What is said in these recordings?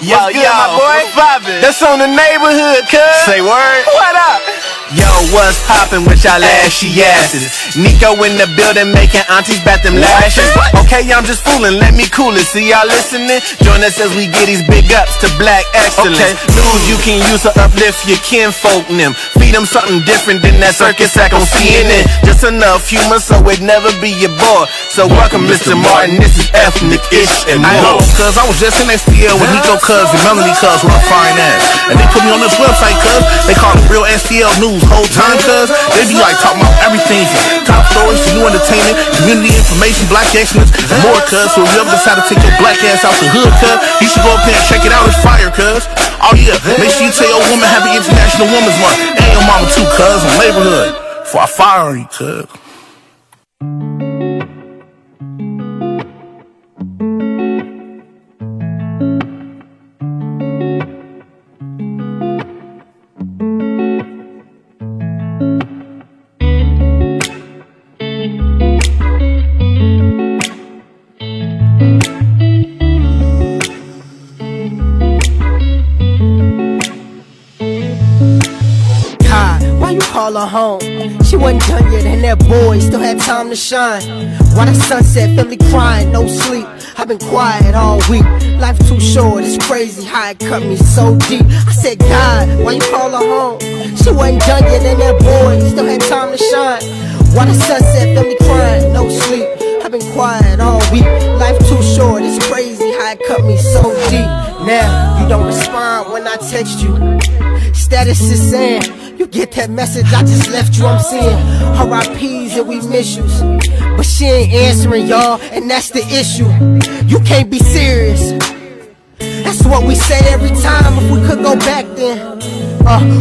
Yo, my boy? That's on the neighborhood, cuz. Say word. What up? Yo, what's poppin' with y'all ashy asses? Nico in the building making aunties bat them lashes. Okay, I'm just fooling, let me cool it. See y'all listening? Join us as we get these big ups to black excellence. News you can use to uplift your kinfolk and them. Feed them something different than that circus act on CNN. Just enough humor so it never be your boy. So welcome Mr. Martin, this is ethnic-ish and more. Cuz I was just in STL with Nico Cuz and Melanie Cuz with a fine ass. And they put me on this website, cuz. They call it Real STL News. Whole time, cuz they be like talking about everything from top stories to new entertainment, community information, black excellence, and more, cuz. So if you ever decide to take your black ass out the hood, cuz, you should go up there and check it out. It's fire, cuz. Oh yeah, make sure you tell your woman Happy International Women's Month and your mama too, cuz, on neighborhood. Before I fire on you, cuz. Call her home. She wasn't done yet and that boy still had time to shine. While the sunset, family crying, no sleep. I've been quiet all week. Life too short, it's crazy how it cut me so deep. I said, God, why you call her home? She wasn't done yet and that boy still had time to shine. While the sunset, family crying, no sleep. I've been quiet all week. Life too short, it's crazy how it cut me so deep. Now, you don't respond when I text you. Status is saying, you get that message, I just left you, I'm seeing RIPs and we miss you. But she ain't answering, y'all, and that's the issue. You can't be serious. That's what we say every time. If we could go back then,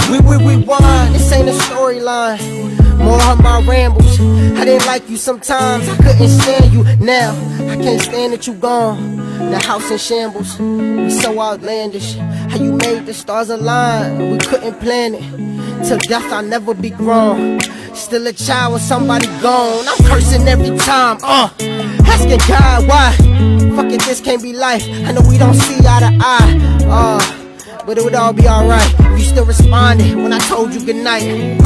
we rewind. This ain't a storyline. More of my rambles. I didn't like you sometimes, I couldn't stand you. Now, I can't stand that you gone. The house in shambles, we so outlandish. How you made the stars align, we couldn't plan it. Till death I'll never be grown. Still a child with somebody gone. I'm cursing every time, asking God why. Fuck it, this can't be life. I know we don't see eye to eye, but it would all be alright if you still responded when I told you goodnight.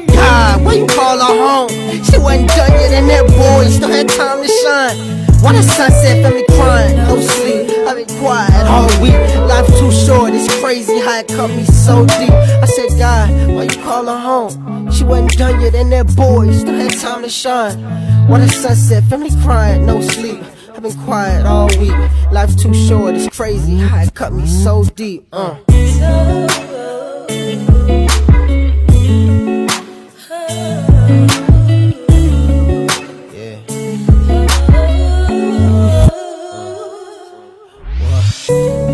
God, why you call her home? She wasn't done yet and that boy still had time to shine. Why the sunset, family crying, no sleep. I've been quiet all week. Life too short, it's crazy how it cut me so deep. I said, God, why you call her home? She wasn't done yet and that boy still had time to shine. Why the sunset, family crying, no sleep. I've been quiet all week. Life too short, it's crazy how it cut me so deep.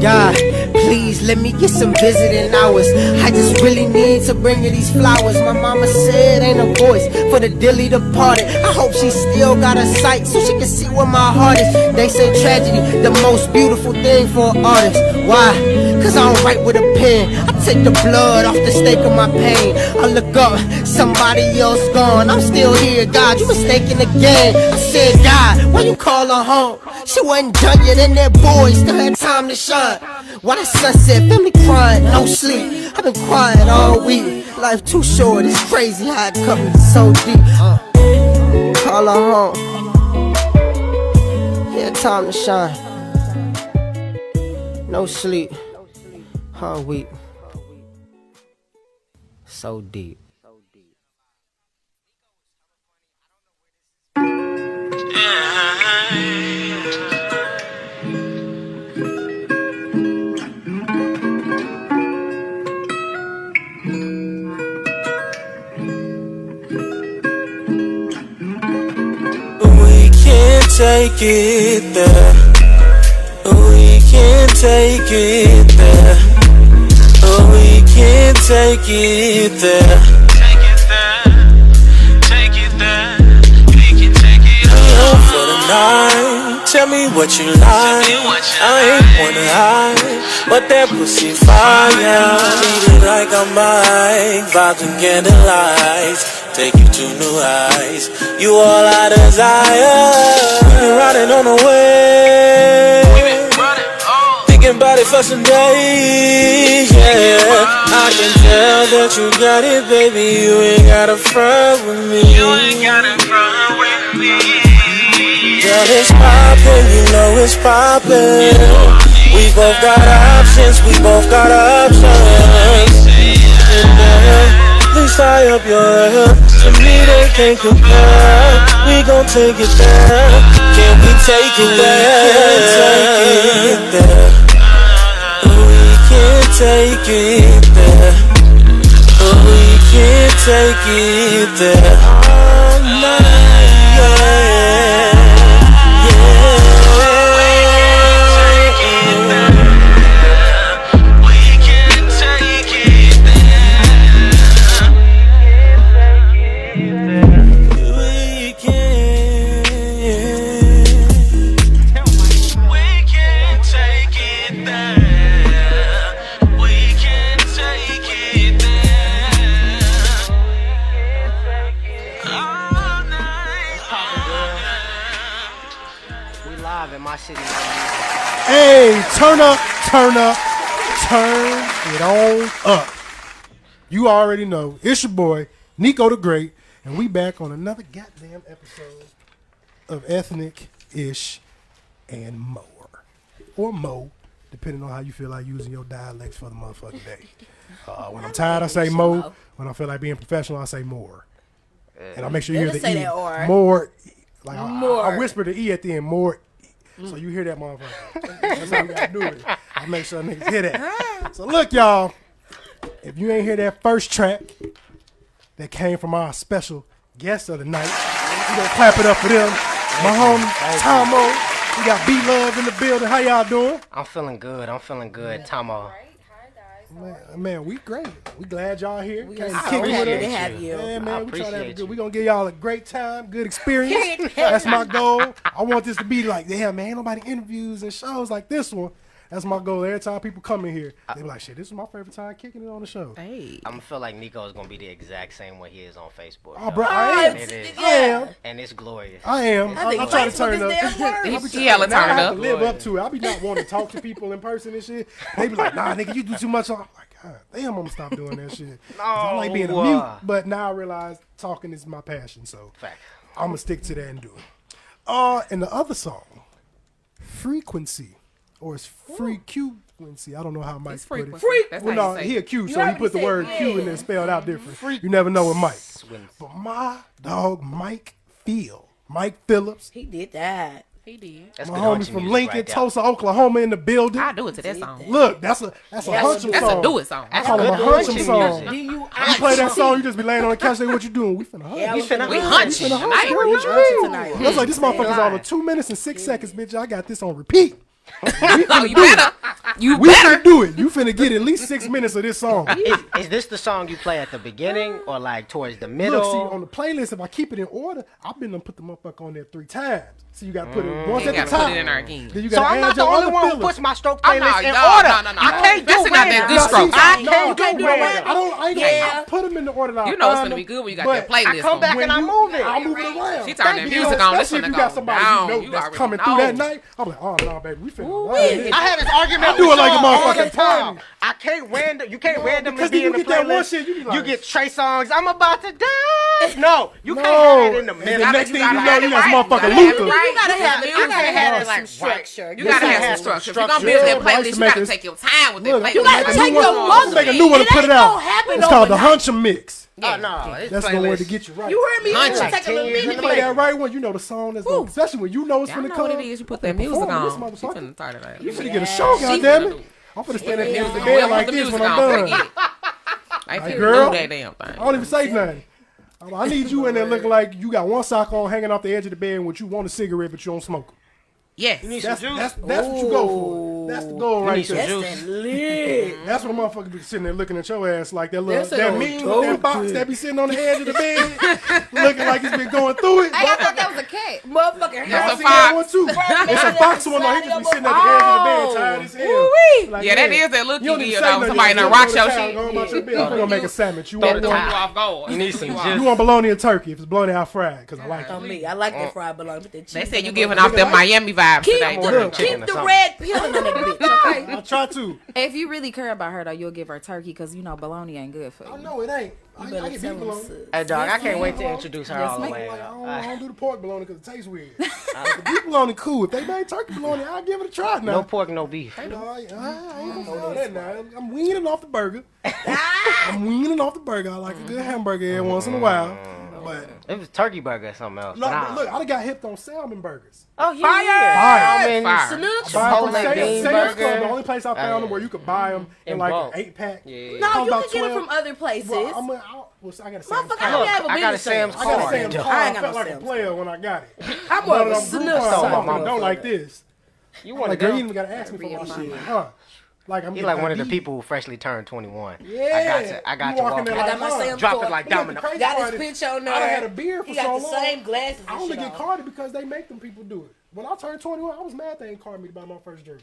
God, please let me get some visiting hours. I just really need to bring you these flowers. My mama said ain't a voice for the dearly departed. I hope she still got a sight so she can see where my heart is. They say tragedy, the most beautiful thing for an artist. Why? Cause I don't write with a pen. I take the blood off the stake of my pain. I look up, somebody else gone. I'm still here, God, you mistaken again. I said, God, why you call her home? She wasn't done yet and that boy still had time to shine. Why the sunset, family crying, no sleep. I've been quiet all week. Life too short, it's crazy how it cut me so deep. Call her home. Yeah, time to shine. No sleep. All week. So deep. Take it there. We can't take it there. We can't take it there. Take it there. Take it there. We can take it all for the night. Tell me what you like. I ain't wanna hide, but that pussy fire. Eat it like I'm mine. Vibes and candlelights. Take you to new heights. You all I desire. We been riding on the way. Thinking about about it for some days, yeah. I can tell that you got it, baby. You ain't gotta front with me. Girl, it's poppin', you know it's poppin'. We both got options, we both got options. Please tie up your hair. To me they can't compare. We gon' take it there. Can we take it there? We can take it there. We can take it there. All night, yeah. Hey, turn up, turn it on up. You already know. It's your boy, Nico the Great, and we back on another goddamn episode of Ethnic-ish and More. Or Mo, depending on how you feel like using your dialects for the motherfucking day. When I'm tired, I say Mo. When I feel like being professional, I say more. And I make sure you hear the E. More. Like I whisper the E at the end, more. So you hear that motherfucker. That's how we gotta do it. I make sure niggas hear that. So look, y'all. If you ain't hear that first track that came from our special guest of the night, we gonna clap it up for them. My homie, Tommo. We got B-Love in the building. How y'all doing? I'm feeling good, Tommo. Man, we great. We glad y'all here. We are so happy to have you. Yeah, man, we try to have a good. We gonna give y'all a great time, good experience. That's my goal. I want this to be like, yeah, man, ain't nobody interviews and shows like this one. That's my goal. Every time people come in here, they be like, shit, this is my favorite time kicking it on the show. Hey. I'm gonna feel like Nico is gonna be the exact same way he is on Facebook. Oh, bro, I am. I am. And it's glorious. I am. I'm trying to turn up. He hella turn up. To live up to it. I be not wanting to talk to people in person and shit. They be like, nah, nigga, you do too much. I'm like, God damn, I'm gonna stop doing that shit. I like being a mute, but now I realize talking is my passion, so I'm gonna stick to that and do it. And the other song, Frequency, or it's Frequency. I don't know how Mike put it. Well, no, he a Q, so he put the word Q in there spelled out different. You never know with Mike. But my dog, Mike Phillips. He did that. He did. That's my homies from Lincoln, Tulsa, Oklahoma in the building. I do it to that song. Look, that's a Hunchum song. That's a do it song. I call him a Hunchum song. You play that song, you just be laying on the couch saying, what you doing? We finna hunt. Yeah, we hunching. hunching tonight. I was like, this motherfucker's on in 2 minutes and 6 seconds, bitch. I got this on repeat. You We better finna do it. You finna get at least 6 minutes of this song. Is this the song you play at the beginning or like towards the middle? Look, see, on the playlist, if I keep it in order, I've been to put the motherfucker on there 3 times. So you gotta put it once at the top. Put it in there again. Then you So gotta I'm add not the your only other one who fillers. puts my stroke playlist in no, order. no. I can't do Especially not that random. good stroke. I can't do I random. ain't put them in the order that You know it's gonna be good when you got that playlist. I come back on. and I move it. I'll move it around. She turned that music on. This Especially finna if you go got somebody down. you know You that's already coming know. through that night. I'm like, oh no, baby, we finna ride this. I have this argument I with do it like a Sean all motherfucking the time. time. I can't random. You can't randomly because be then in the you get that one playlist. shit, you be like- You get Trey songs. I'm about to die. No, you can't No. have that in the And middle. the next thing you gotta know, have you it got some right. motherfucking You gotta Luther. have it You gotta have right. it. You gotta have some some structure. You gotta have some structure. If you're gonna build that playlist, you gotta take your time with that Look, playlist. you gotta take your Let's make a new one and It put it ain't out. gonna happen It's called the overnight. Hunchum Mix. Oh no, it's That's the playlist. one to get you right. You heard me? Hunching. It's gonna take a little Like 10 minute. years You play that right one, you know the song that's going, especially when you know it's Y'all finna know come. what it is. You put that music Perform this on. You motherfucker. finna turn it out. You finna get a show, goddammit. I'm finna stand at the end of the bed like this when I'm done. I Like, finna girl, do that damn thing. I don't even say nothing. I need you in there looking like you got one sock on hanging off the edge of the bed and what you want a cigarette but you don't smoke 'em. Yes. That's what you go for. That's the goal right there. That's lit. That's what a motherfucker be sitting there looking at your ass like that little That's that a mean dope that box shit. that be sitting on the edge of the bed looking like it's been going through it. I thought that was a cat. motherfucking That's house. a fox. one too. It's a box one. Though. He just be sitting at the edge of the bed, tired as hell. Ooh-wee. Like, Yeah, that man, is that look you don't you need give to say though. nothing. Somebody You done just rock go your to town, shit. go about your business. I'm gonna make a sandwich. You Throw want the one? turkey off guard. You need some You just. want bologna and turkey if it's bologna out fried? Because I like it. On me, I like that fried bologna with that cheese. They said you and giving that off them Miami vibes Keep today. the, chicken keep or the something. red peeling on that bitch, okay? I try to. If you really care about her, though, you'll give her turkey because you know bologna ain't good for you. I know it ain't. I Better get tell beef them, bologna. sis. Hey, dog, I can't wait to introduce her all the ma'am. way. Like, I don't do the pork bologna because it tastes weird. The beef bologna cool. If they made turkey bologna, I'll give it a try now. No pork, no beef. No, I ain't gonna do that now. I'm weaning off the burger. I'm weaning off the burger. I like a good hamburger every once in a while. But It was turkey burger or something else. no, but but look, I done got hipped on salmon burgers. Oh, yeah. Fire. Fire. Sanooch. Buy from Chipotle bean Sam's Club, burger. the only place I found them where you could buy them in In like bulk. an 8-pack. Yeah. No, Cost you about can get it 12. from other places. Well, I got a Sam's Motherfucker, card. I have a I got a business Sam's I got a card. Sam's Duh. card. I I ain't got felt no like a Sam's player when I got it. I'm more of a But Sanooch Groupon, side. motherfucker don't like this. You want Like, to girl, go? you even gotta ask me for my shit. Huh? Like I'm He getting like one of the beat. people who freshly turned 21. Yeah. I got You to walk in walk there in. I like, got my huh. Sam's Drop it card. like You know, the domino. crazy Got part his is, pitch on there. I done had a beer for He so got long. the same glasses I and only shit get on. carded because they make them people do it. When I turned 21, I was mad they ain't carded me to buy my first drink.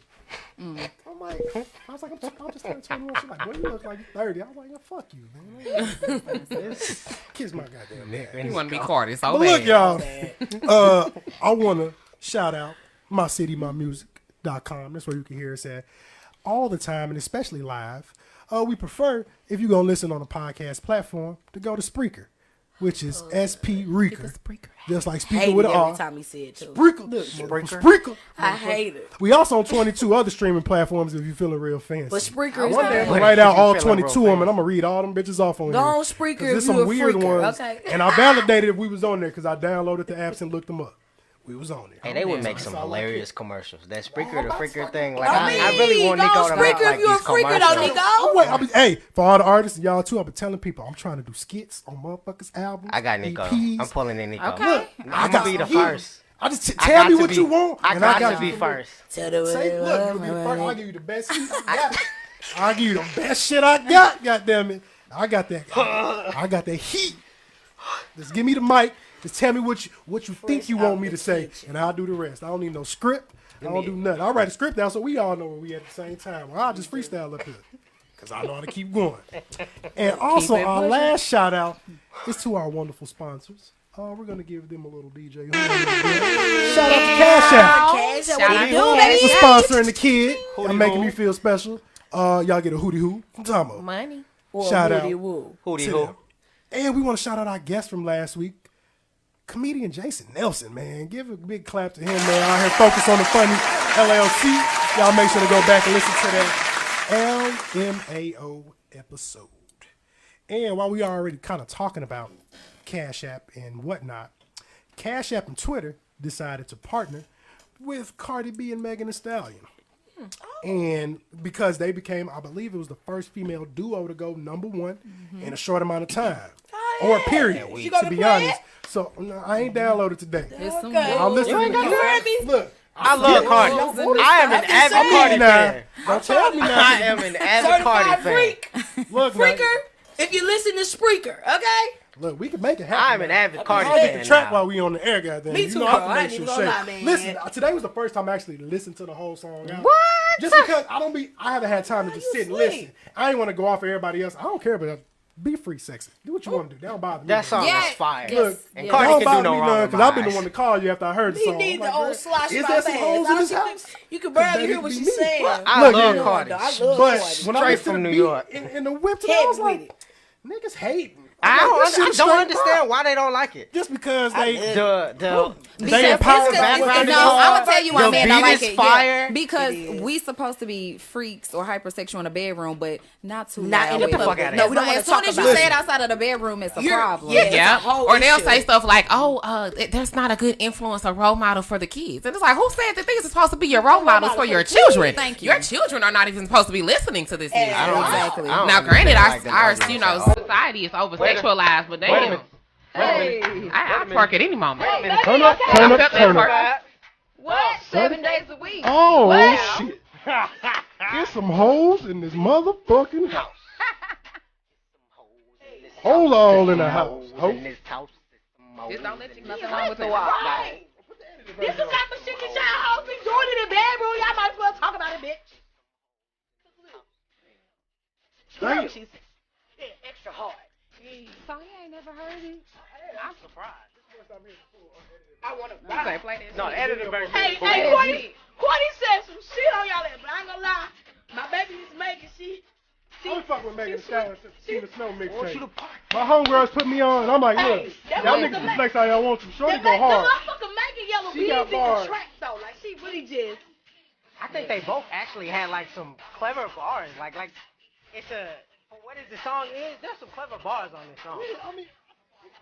I'm like, I'm just turned 21. She's like, boy, you look like you're 30. I was like, yeah, fuck you, man. Kiss my goddamn neck. You want to be carded so But bad. look, y'all, I want to shout out mycitymymusic.com. That's where you can hear us at all the time, and especially live. We prefer, if you're going to listen on a podcast platform, to go to Spreaker, which is SP Reeker. Just like speaker Hate with it an every R. time he said it too. Spreaker. I hate it. We also on 22 other streaming platforms if you're feeling real fancy. But Spreaker is One day I'm not. gonna write out You all feeling 22 of real them, and I'm gonna read all them bitches off on Go here. on 'Cause Spreaker there's if some you a weird freaker, ones, okay? and I validated if we was on there because I downloaded the apps and looked them up. We was on there. Hey, they would make some That's all I hilarious commercials. That Spreaker Oh, to that's Freaker fucking thing. Like, cool. I really want Go Nico on to make Spreaker like if you a these freaker though, commercials. Nico. Hey, for all the artists and y'all too, I've been telling people I'm trying to do skits on motherfuckers' albums. I got Nico. EPs. I'm pulling in Nico. Okay. I'm gonna be the first. I just I tell got me to what be- you want, I and got I got to be first. Tell them what Say, they look, want, you'll be the man. first. I'll give you the best shit I got. I'll give you the best shit I got. Goddamn it, I got that. I got that heat. Just give me the mic. Just tell me what you think you want me to say, and I'll do the rest. I don't need no script. I don't do nothing. I'll write a script down so we all know where we at the same time. Or I'll just freestyle up here. Because I know how to keep going. And also, our last shout out is to our wonderful sponsors. We're going to give them a little DJ. Shout out to Cash App Cash, Shout what out he to do, Cash baby? for sponsoring the kid Hootie and making hoo. me feel special. Y'all get a hootie hoo from Tommo. Money. Or Shout Woody out. Woo. Hootie to hoo. them. And we want to shout out our guest from last week, comedian Jason Nelson, man. Give a big clap to him, man. Out here focus on the funny LLC. Y'all make sure to go back and listen to that LMAO episode. And while we are already kind of talking about Cash App and whatnot, Cash App and Twitter decided to partner with Cardi B and Megan Thee Stallion. And because they became, I believe it was the first female duo to go #1 in a short amount of time. Or period, You gonna to be play honest. So no, I ain't downloaded today. Okay. I'll listen to You heard me? Look, I love Cardi. I am an avid Cardi now. fan. Don't tell me I now. am an avid Cardi Certified fan. freak. Look, now, Freaker. If you listen to Spreaker, okay? look, we can make it happen. I'm an avid Cardi I'll get fan the track now. while we on the air, goddamn. Me You too, know I bro. have to I make ain't sure even gonna shake. lie, man. Listen, today was the first time I actually listened to the whole song. Out. What? Just because I haven't had time to just sit and sweet. listen. I ain't want to go off for everybody else. I don't care, but be free, sexy. Do what you want to do. That don't bother me. That song Yeah. is fire. Look, And Yeah. Cardi don't can do bother no me wrong none with because my I've been the eyes. one to call you after I heard the He song. need I'm the like, old girl, slosh is my there some fast. hoes in this I house? You can barely That hear need what to be she's me. saying. I Look love here. Cardi. I love But Cardi. when I Straight listened to from the New beat York. in the whip today, I was Heavy like, with it. niggas hating. I I'm like, this shit don't, I is don't straight understand pop. why they don't like it. Just because they The empower Because background no, is I'm hard. gonna tell you why The men don't beat like is it. Yeah, fire. because It is. we supposed to be freaks or hypersexual in the bedroom, but not too Not loud in the with it. public. Get the fuck outta No, here. we don't wanna As soon talk as you about say it. it outside of the bedroom, it's a You're- problem. yeah. It's a Yeah. whole Or they'll issue. say stuff like, there's not a good influence or role model for the kids. And it's like, who said that these are supposed to be your role models for your children? Thank you. Your children are not even supposed to be listening to this music. I don't Exactly. I don't Now, granted, understand our like them you know, arguments society is over sexualized, but damn, I twerk at any moment. Turn up, turn up, turn up. What? 7 days a week. Oh, Wow. shit. Get some hoes in this motherfucking house. Hold all in the house. Ho. in this house. Just don't let you Nothing wrong with the wall. This is the type of shit that y'all hoes be doing in the bedroom. Y'all might as well talk about it, bitch. Damn. She's extra hard. So he ain't never heard it. I'm surprised. I want to Play this. No, the edited version. Hey, Courtney said some shit on y'all, but I ain't gonna lie. My baby is Megan. She I'm fucking with Megan Thee Stallion since she the Snow I want you to mixtape. party. My homegirls put me on, and I'm like, look, y'all niggas can flex how y'all want to. Shorty go The hard. motherfucker Megan Yellow She Bees got in the bars. track though. Like she really just. I think they both actually had like some clever bars. Like it's a what is the song is? There's some clever bars on this song. I mean,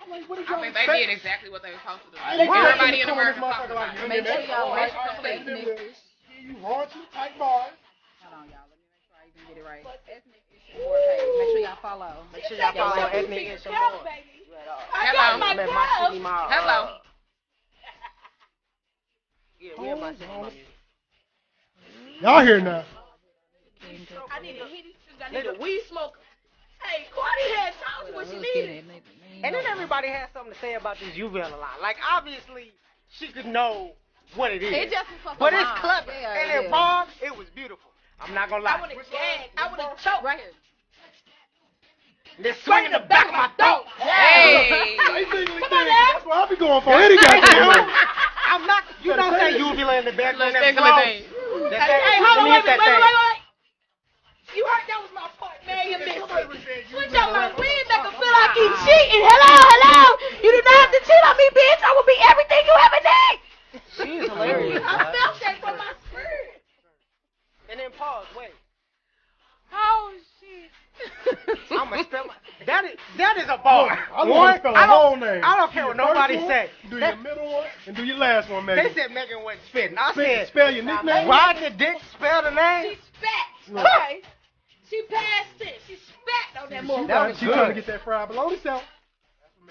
I'm like, what did I y'all mean, they expect? did exactly what they were supposed to do. They Everybody in come on this America talked motherfucker about like, it. Make sure y'all all right, watch the all right, ethnic. give you raunchy type bars. Hold on, y'all. Let me make sure I even get it right. Ethnic Issue More page. Make sure y'all follow. Make sure y'all follow Ethnic Issue More. Hello. Hello. Yeah, we have my music. Y'all here now. I need a I need a weed smoker. Hey, Courtney had told you what she needed. And then everybody has something to say about this Juvenile line. Like obviously she could know what it is. It just was fucking but it's wild. clever. Yeah, and yeah. in bars, it was beautiful. I'm not gonna lie. I would have gagged. I would have choked. Right here. They're swinging the back of my throat. Hey. Basically, that's what I be going for. Any goddamn way. I'm not. You don't say uvula in the back. Let's That take a song. thing. Hey, hold on, wait. You heard that was my part, man. You missed it. Switch up my weed, make her feel like he's cheating. Hello. You do not have to cheat on me, bitch. I will be everything you ever need. She is hilarious. I felt that from my spirit. And then pause. Wait. Oh shit. I'm gonna spell my. That is a bar. I want to spell a whole name. I don't care what nobody say. Do your middle one and do your last one, They Megan. said Megan wasn't spitting. I said, Spell your nickname. why did Dick spell the She name? spat. Okay. She passed it. She spat on that motherfucker. She trying to get that fried bologna out.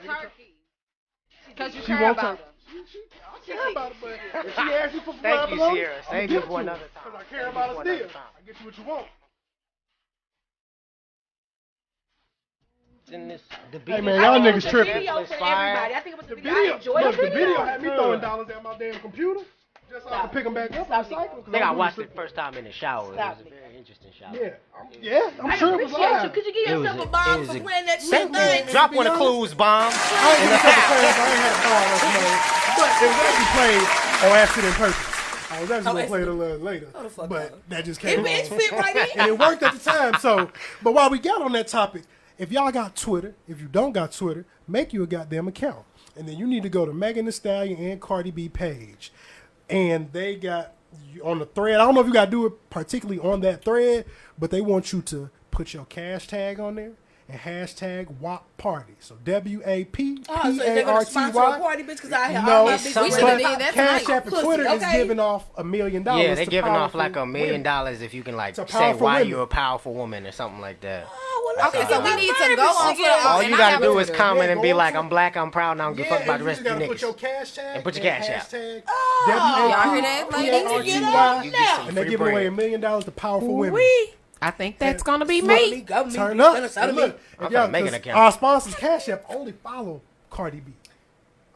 Turkey. Because you She care won't about turn. them. I care about it, but if she asks you for fried Thank you, bologna, Sierra. I'm Save give it it for to another her, time. 'cause I care Save it about for it another still. time. I get you what you want. In this, the Hey beat man, is y'all on, niggas the tripping. sample Video is for fire. everybody. I think it was The the video, video. I enjoyed look, the the video video. had me throwing dollars at my damn computer just so I could pick them back up and recycle. I think I watched it first time in the shower. It was a very interesting shower. Yeah, I'm sure it was Appreciate you. live. Could you give yourself a bomb for playing that shit? Thank Thanks. you. Drop one of Clues bomb. I ain't gonna say the same, I ain't had a car last night, but it was actually played on accident purpose. I was actually gonna play it a little later, but that just came It on. fit right in. And it worked at the time. So, but while we got on that topic, if y'all got Twitter, if you don't got Twitter, make you a goddamn account. And then you need to go to Megan Thee Stallion and Cardi B page. And they got on the thread, I don't know if you got to do it particularly on that thread, but they want you to put your cash tag on there and hashtag WAP Party. So WAP Oh, so they're gonna sponsor a PARTY. party, bitch, because I have No, all my it's bitches. something- We should have but did that Cash tonight. App and Pussy, Twitter is okay. giving off $1 million. Yeah, they're to giving off powerful like $1 million women. if you can like To say powerful why women. you're a powerful woman or something like that. Oh, well, Okay, so we need to go on Twitter. All and you I gotta have do a is Twitter. comment Yeah, and go be on like, Twitter. I'm black, I'm proud, and I don't give a fuck Yeah, about and the you rest just of gotta you put your niggas. cash tag And put your cash app. hashtag Y'all hear that, ladies? WAPARTY, You get some and they're free giving away bread. $1 million to powerful women. I think that's gonna be Look, me. Turn up. And look, I'm if y'all, finna make an 'cause account. our sponsors, Cash App, only follow Cardi B.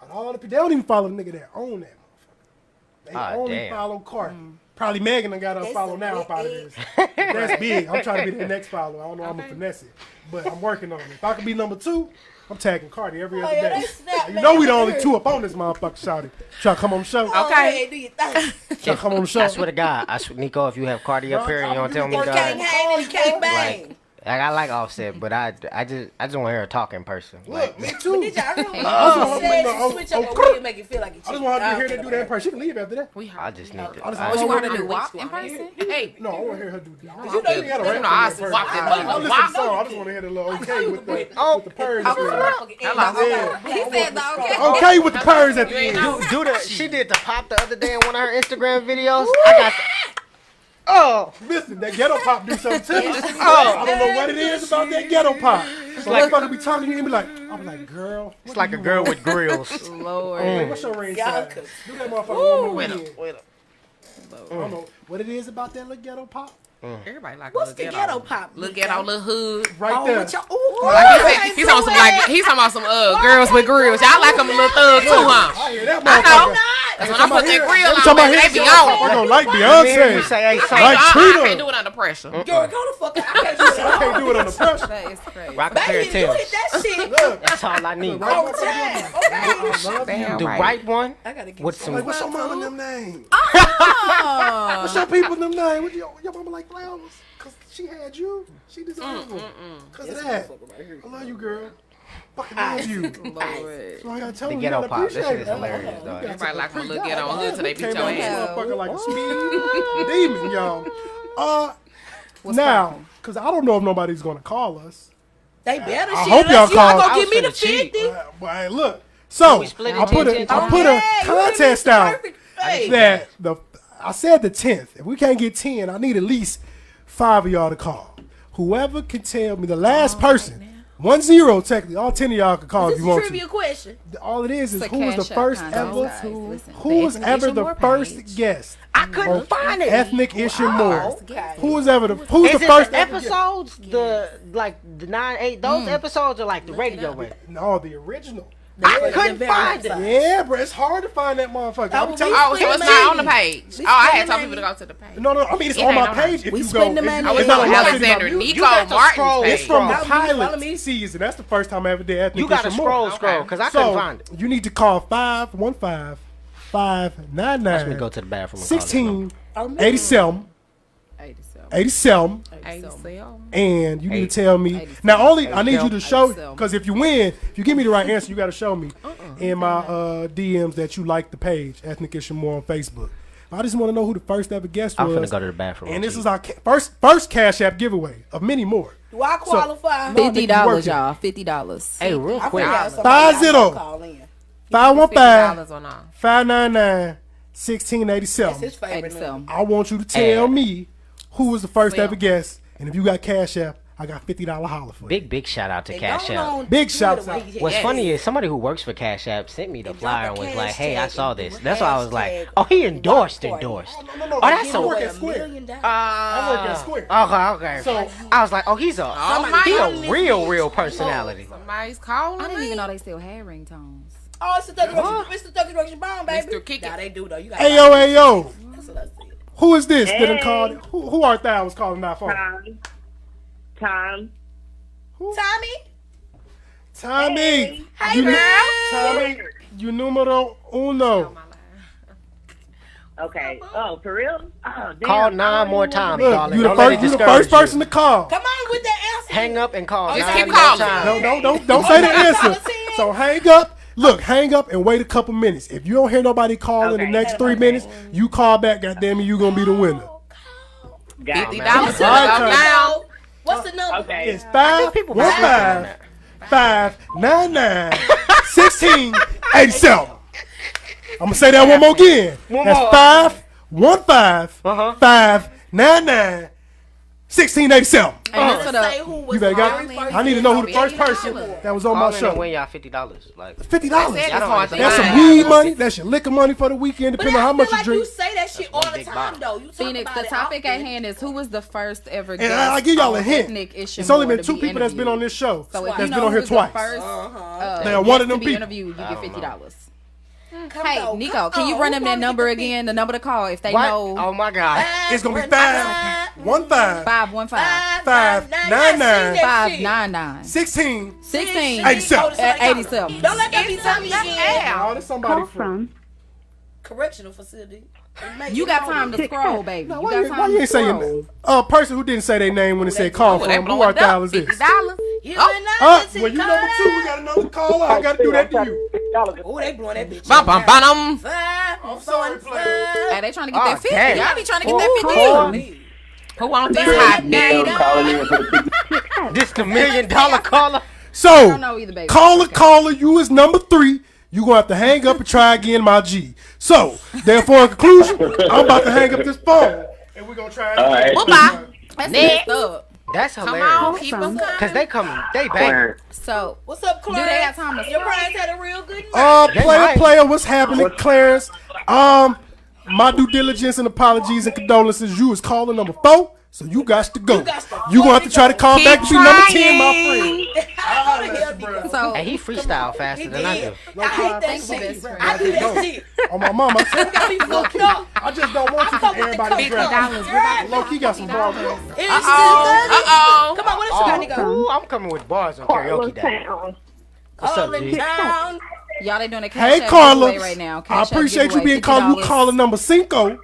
And all the people, they don't even follow the nigga that own that motherfucker. They Ah, only damn. follow Cardi. Probably Megan done got her follow now up out of this. That's big. I'm trying to be the next follower. I don't know how I'm gonna finesse it, but I'm working on it. If I could be number 2, I'm tagging Cardi every other yeah, day. they snap, You man. know we the only 2 up on this motherfucker, shawty. Try to come on the show. Okay. Do your thing. Try to come on the show. I swear to God, Nico, if you have Cardi up here and you don't tell me, You can't dog, hang and you can't bang. like I like Offset, but I just want to hear her talk in person. Look, me too. Did y'all hear Oh, what he said? oh, Switch up oh, a wig, make it feel like you I just want her to hear her do that in person. She can leave after that. We I heard. just need to. I just Oh, want you her want to to do do WAP in person? Hey, No, I want to hear her do that. you You know you got to know, rap I in person. swapped that I mother. listen to the song. I just want to hear the little okay with the purrs. at the end. Hello. He said the okay. Okay with the purrs at the You ain't end. know. Do the she did the pop the other day in one of her Instagram videos. I got. Oh, Listen, that ghetto pop do something too. I don't know what it is about that ghetto pop. So like- motherfucker be talking to you and be like, I'm like, girl. it's like a girl with grills. Lord. Hey, what's your ring Y'all size? Do that motherfucker one more Wait again. I don't know what it is about that little ghetto pop. Everybody like What's a the little ghetto pop? Little ghetto, little hood. Right there. He's on some like he's talking about some girls with grills. Y'all like them a little thug too, huh? I hear that I know. motherfucker. Cause when I put that grill Every on, time I baby, hear they be this, I on. don't like You Beyonce. say, hey, I son, Like can't Trina. do it under pressure. Girl, go the fuck out. I can't do that. I can't do it under pressure. That is crazy. rock a pair Baby, of you hit Timbs. that shit. Look, That's all I need. On time. Okay. Damn The right. right one I gotta get with some. like, what's your mama them name? Oh. What's your people them name? What your mama like flowers? Cause she had you. She deserved them. Cause of that. I love you, girl. Fucking love you. Lord. So I gotta tell The you, ghetto gotta pop. That appreciate shit is it. hilarious, dog. Everybody like my little ghetto hood till they beat Came your out this ass. motherfucker like a speed demon, y'all. Now, cause I don't know if nobody's gonna call us. They better I shit. hope y'all Unless you all call. gonna I give me the was finna cheat. 50. Well, hey, look. So we split it I put 10-10? a contest out Hey. that I said the 10th. If we can't get 10, I need at least 5 of y'all to call. Whoever can tell me the last person. 1-0 technically. All 10 of y'all can call This if is you a want trivia to. question. All it is It's a who was the cash first out ever contest, guys. Listen, who the was Ethnic ever Issue the More first page. guest I couldn't find it. Ethnic Issue More. Okay. Who was ever who's Is the it first the ever guest? episodes? The 9, 8. Those episodes are like the radio one. No, the original. I couldn't find it. Yeah, bro, it's hard to find that motherfucker. I'm telling Oh, you. so it's not on the page. Oh, I had told people to go to the page. No, I mean it's It on ain't my on page. If We you go, splitting the if money. you- I was it's not on on Watch It Alexander About You. Nico got to scroll. Martin's It's page. from the Follow me. pilot season. That's the first time I ever did Ethnic You got to Issue More. scroll, because I couldn't So find it. you need to call 515 599 Let me go to the bathroom. and call this number. 16 87 87 and you need to tell me now. Only I need you to show, because if you win, if you give me the right answer, you got to show me in my DMs that you like the page Ethnic Issue More on Facebook. I just want to know who the first ever guest I'm was. finna go to the bathroom. And this is our first Cash App giveaway of many more. Do I qualify? $50, y'all. $50. Hey, real I quick. forgot somebody 50. y'all call in. 515 on all. 599 That's 1687. his favorite number. I want you to tell Hey. me who was the first Well. ever guest, and if you got Cash App, I got $50 holler for you. Big shout out to And Cash go App. on Big Twitter shouts where out. he What's had- funny is somebody who works for Cash App sent me the And flyer drop and a was like, "Hey, I hashtag saw and this." with That's why I was like, hashtag "Oh, he endorsed." No, Oh, no, that's you so. work Give at away Square. $1 million. I work at Square. Okay. So I was like, "Oh, he's a my real personality." Somebody's calling I didn't me. even know they still had ringtones. Oh, it's the 30 Mr. 30 Direction Bomb, baby. Mr. Kick It. Nah, they do though. You got Ayo. That's what I said. Who is this that done called? Who art thou was calling that phone? Tom. Tommy. Tommy. Hey, you, girl. Tommy, you numero uno. Okay. Oh, for real? Oh, damn. Call 9 more times, Look, darling. you Don't let it the discourage first you. person to call. Come on with that answer. Hang up and call Just 9 keep more calling. times. Don't say the answer. So hang up. Look, hang up and wait a couple minutes. If you don't hear nobody call in the Okay. next 3 minutes, you call back. Goddamn it, you gonna be the winner. Got $50 it. to All right, go Tom. now. What's the number? Okay. It's 515 599 1687. I'm gonna say that one more again. That's 515 599 1687. And this for Say the who was You better the got. very first I need to know who the guest. first person that was on Call my in and show. win y'all $50. Like, $50. That's hard to That's some find. weed money. That's your liquor money for the weekend, But depending on how I much feel you like drink. you say that shit all the big time, bottle. though. You talk Phoenix, about the it topic at often. hand is who was the first ever And guest I'll give y'all a on hint. Ethnic Issue It's only More been to 2 be people that's been interviewed. on this show So if that's you been know on here who's the twice. first, They are one of guest them to be people. interviewed, you get $50. Come Hey, on, Nico, come can you on. run Who them that wanna number get the again? The number to call if they what? know. Oh my God. It's gonna be 515 515 599 599 16 16 87. 87. Don't let that be Tommy again. Oh, there's somebody Call from. Correctional facility. You got time to scroll, baby. Now, You why got you time to ain't saying scroll. that? Person who didn't say their name when it said call Well, they from. Who blowing art thou up. is this? $50. You Oh. and I Well, you number 2. We got another caller. I gotta do that to you. Oh, they blowing that bitch. Bum, bum, bum. I'm sorry, player. Hey, they trying to get Oh, that 50. damn. Y'all be trying to get that 50. Who want these hot This the $1 million caller. So, I don't know either, baby. caller, you is number 3. You gonna have to hang up and try again, my G. So, therefore, in conclusion, I'm about to hang up this phone and we're gonna try it again. Bye-bye. That's messed up. That's Come hilarious. on, keep them Cause coming. they come, they bang. So, What's up, Clarence? do they have time to Your parents had a real good night. They Player, might. player, what's happening, Clarence? My due diligence and apologies and condolences. You is caller number 4. So you got to go. You gonna have to try to call back to be number 10, my friend. So, and he freestyle faster than I do. I hate that shit. I do that shit. On my mama, I just don't want you to get everybody $50. Low key got some bars. Come on, what else you got to go? Ooh, I'm coming with bars on karaoke day. What's up, G? Y'all, they doing a cash Hey, app Carla. giveaway right now. I Cash app appreciate you giveaway, being called. You $50. caller number 5.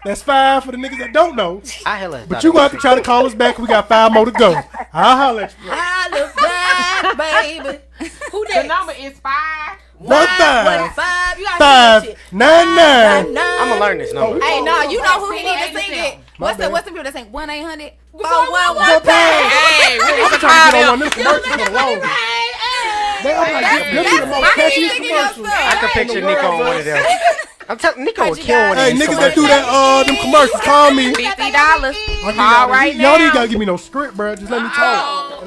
That's 5 for the niggas that don't know. But you gonna have to try to call us back. We got 5 more to go. I'll holler at you. I look back, baby. Who The number is 5. 1 5. 5. You 5 9 9. I'm gonna learn this number. Hey, no, you know who he need to sing it. What's the people that sing 1-800? Hey, I'm trying to get on one of them commercials for the long. They are like this is the most catchiest commercial. I can picture Nico on one of them. I'm telling Nico would kill one of Hey, these niggas that do that them commercials, call me. $50. Call right Y'all now. ain't gotta give me no script, bro. Just let me talk.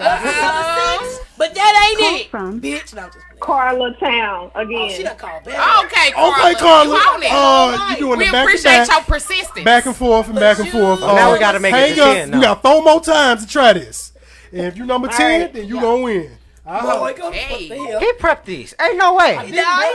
But that ain't it. Bitch, no, just Carla Town again. she done called back. Okay, Carla. Okay, Carla. You on it. You doing We the back to appreciate your back, persistence. back and forth and back and forth. Now we gotta make it hang to up. 10 You now. got 4 more times to try this. And if you number 10, right. then you gonna win. Boy, go the fuck to hell. He prepped these. Ain't no way. Nah, he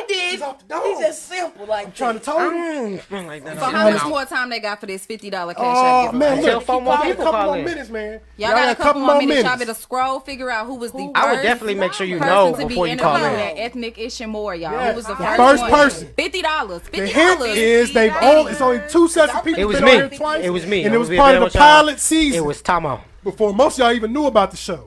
did. He's off the dome. He's just simple like I'm trying to tell you. Like that. So how much more time they got for this $50 cash app Oh giveaway? man, Until look, 4 more a people couple call more in. minutes, man. Y'all got a couple more minutes. Y'all better scroll, figure out who was the first I would definitely make sure you person know to be before you call interviewed in. at Ethnic Ish and More, y'all. Yes. Who was the The first, first one? person. $50. The hint is it's only 2 sets of people. It was been me. on here twice, It was me. and it I'm was gonna be part of available the to y'all. pilot season. It was Tommo. Before most of y'all even knew about the show.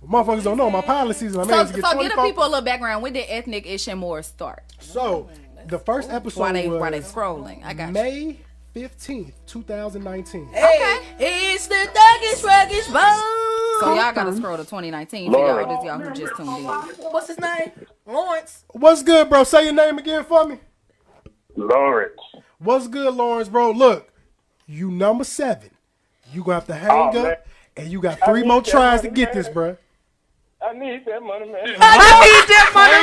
Motherfuckers don't know my pilot season. I managed to get So give 24. the people a little background. When did Ethnic Ish and More start? So the first episode While they was scrolling. I got you. May 15th, 2019. Hey, it's the Thuggish Ruggish Boy. So y'all gotta scroll to 2019 for y'all. This y'all who just tuned in. What's his name? Lawrence. What's good, bro? Say your name again for me. Lawrence. What's good, Lawrence, bro? Look, you number 7. You gonna have to hang up, man. and you got 3 more tries to get this, bro. I need that money, man. I need that money,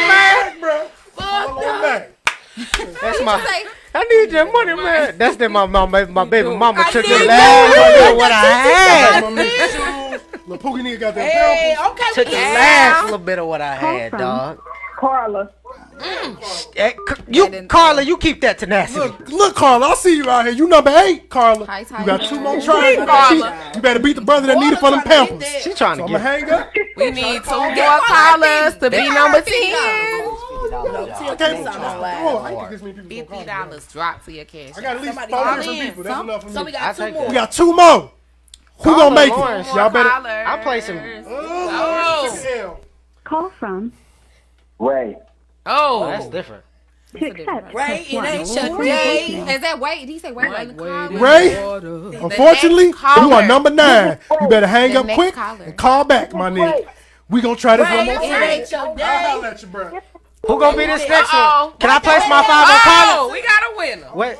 man. That's my. I need that money, man. That's that my baby mama took the last little bit of what I had. Little Pookie nigga got that Hey, okay. Took the last little bit of what I had, dog. Carla. Carla, you keep that tenacity. Look, Carla, I see you out here. You number 8, Carla. Hi, You got 2 more tries. You better beat the brother that needed for them pampers. She trying So to I'm gonna get. hang up. We need 2 more callers to be number 10. I can't. Oh, I think this many people gonna call me. $50 drop to your cash. I got at least 4 Call different in. people. That's enough for me. So we got 2 more. We got 2 more. Who gonna make Lawrence. it? Y'all better. I play some. Oh. Call from Ray. Oh, That's different. to accept. Ray, it ain't Press your one. day. Is that Wade? Did he say Wade? Ray, unfortunately, you are number 9. You better hang The up next quick caller. and call back, my nigga. We gonna try this one more It time. ain't your I'll day. holler at you, bro. Who gonna be this next Uh-oh. one? Can I place my 5 on Carla? Oh, we got a winner. Wait.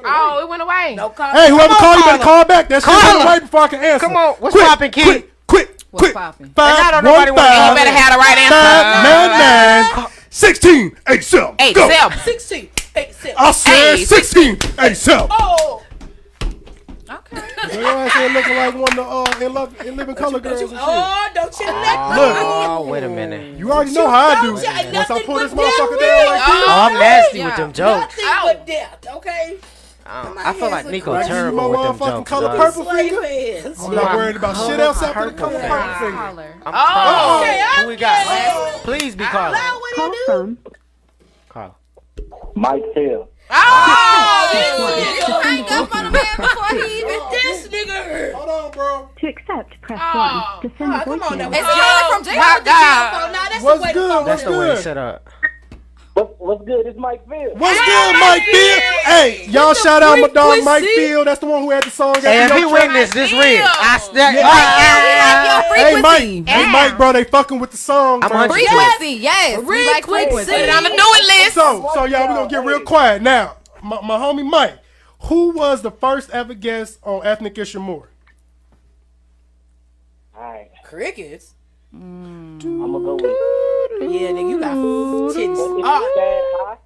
Oh, it went away. No call. Hey, whoever call you better Carla. call back. That shit Carla. right before I can answer. Come on, what's Quick, poppin', kid? Quick. What's poppin'? I 5 don't know nobody 1 wanna- You 5 better have the right answer. 5 9 9 16 87. 8 Go. 7. 16. 8 7. I said Hey, 16 87. Oh. Okay. So your ass ain't looking like one of the in living color girls and shit. Oh, don't you let Look. Oh, wait a minute. You already know how I do. Don't you- Once I nothing pull this but motherfucker death down like this. Oh, I'm nasty with them jokes. Nothing but death, okay? I feel like Nico Right, you terrible my with them motherfucking jokes. color dog. purple Slave finger. hands. I'm not worried about shit else after the color Purple purple finger. Caller. I'm trying. Okay, Who we got? Please be Carla. Call from Carla. Mike Hill. Oh, You hang up on the man before he even. This nigga. Hold on, bro. to accept. Press Oh. 1 to send a Come on now. voicemail. It's Carla from jail. my God. Oh, now that's What's the way good? to That's the way good? it's set up. What's good? It's Mike Field. What's good, Mike Field? Hey, y'all shout out my dog Mike Field. That's the one who had the song. at Hey, if the he Yo win Track. this ring. Hey, Mike. Hey, Mike, bro, they fucking with the song. I'm bro. 100%. Frequency, yes. We like frequency. Put it on the do it list. So y'all, we gonna get real quiet now. My homie Mike, who was the first ever guest on Ethnic Ish More? Alright. Crickets. I'm gonna go with Yeah, nigga, you got titties. Dad High.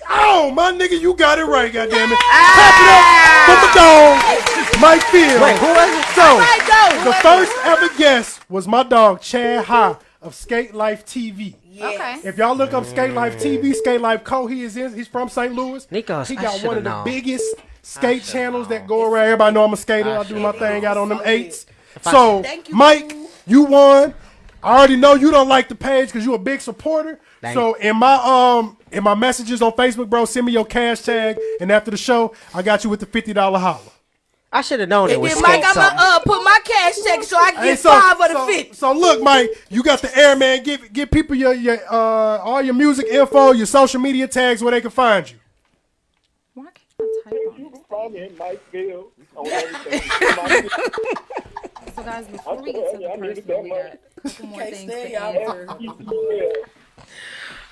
Oh, my nigga, you got it right, goddammit. Clap it up for my dog, Mike Field. Wait, who was it? So, Right, though. the first ever guest was my dog, Chad High of Skate Life TV. Okay. If y'all look up Skate Life TV, Skate Life Co, he's from St. Louis. Nico, he I got shoulda one of the known. biggest skate channels that go around. Everybody know I'm a skater. I do my thing out on them 8s. So, Mike, you won. I already know you don't like the page because you're a big supporter. So in my messages on Facebook, bro, send me your cash tag, and after the show, I got you with the $50 holla. I should have known it was And then, Mike, skate I'm going to put my cash check so I can get 5 of the 50. So look, Mike, you got the airman. Give people your all your music info, your social media tags where they can find you. Why can't I type on You can find me in Mike Field on everything. So guys, before we get to the personal, we got a couple more things to answer.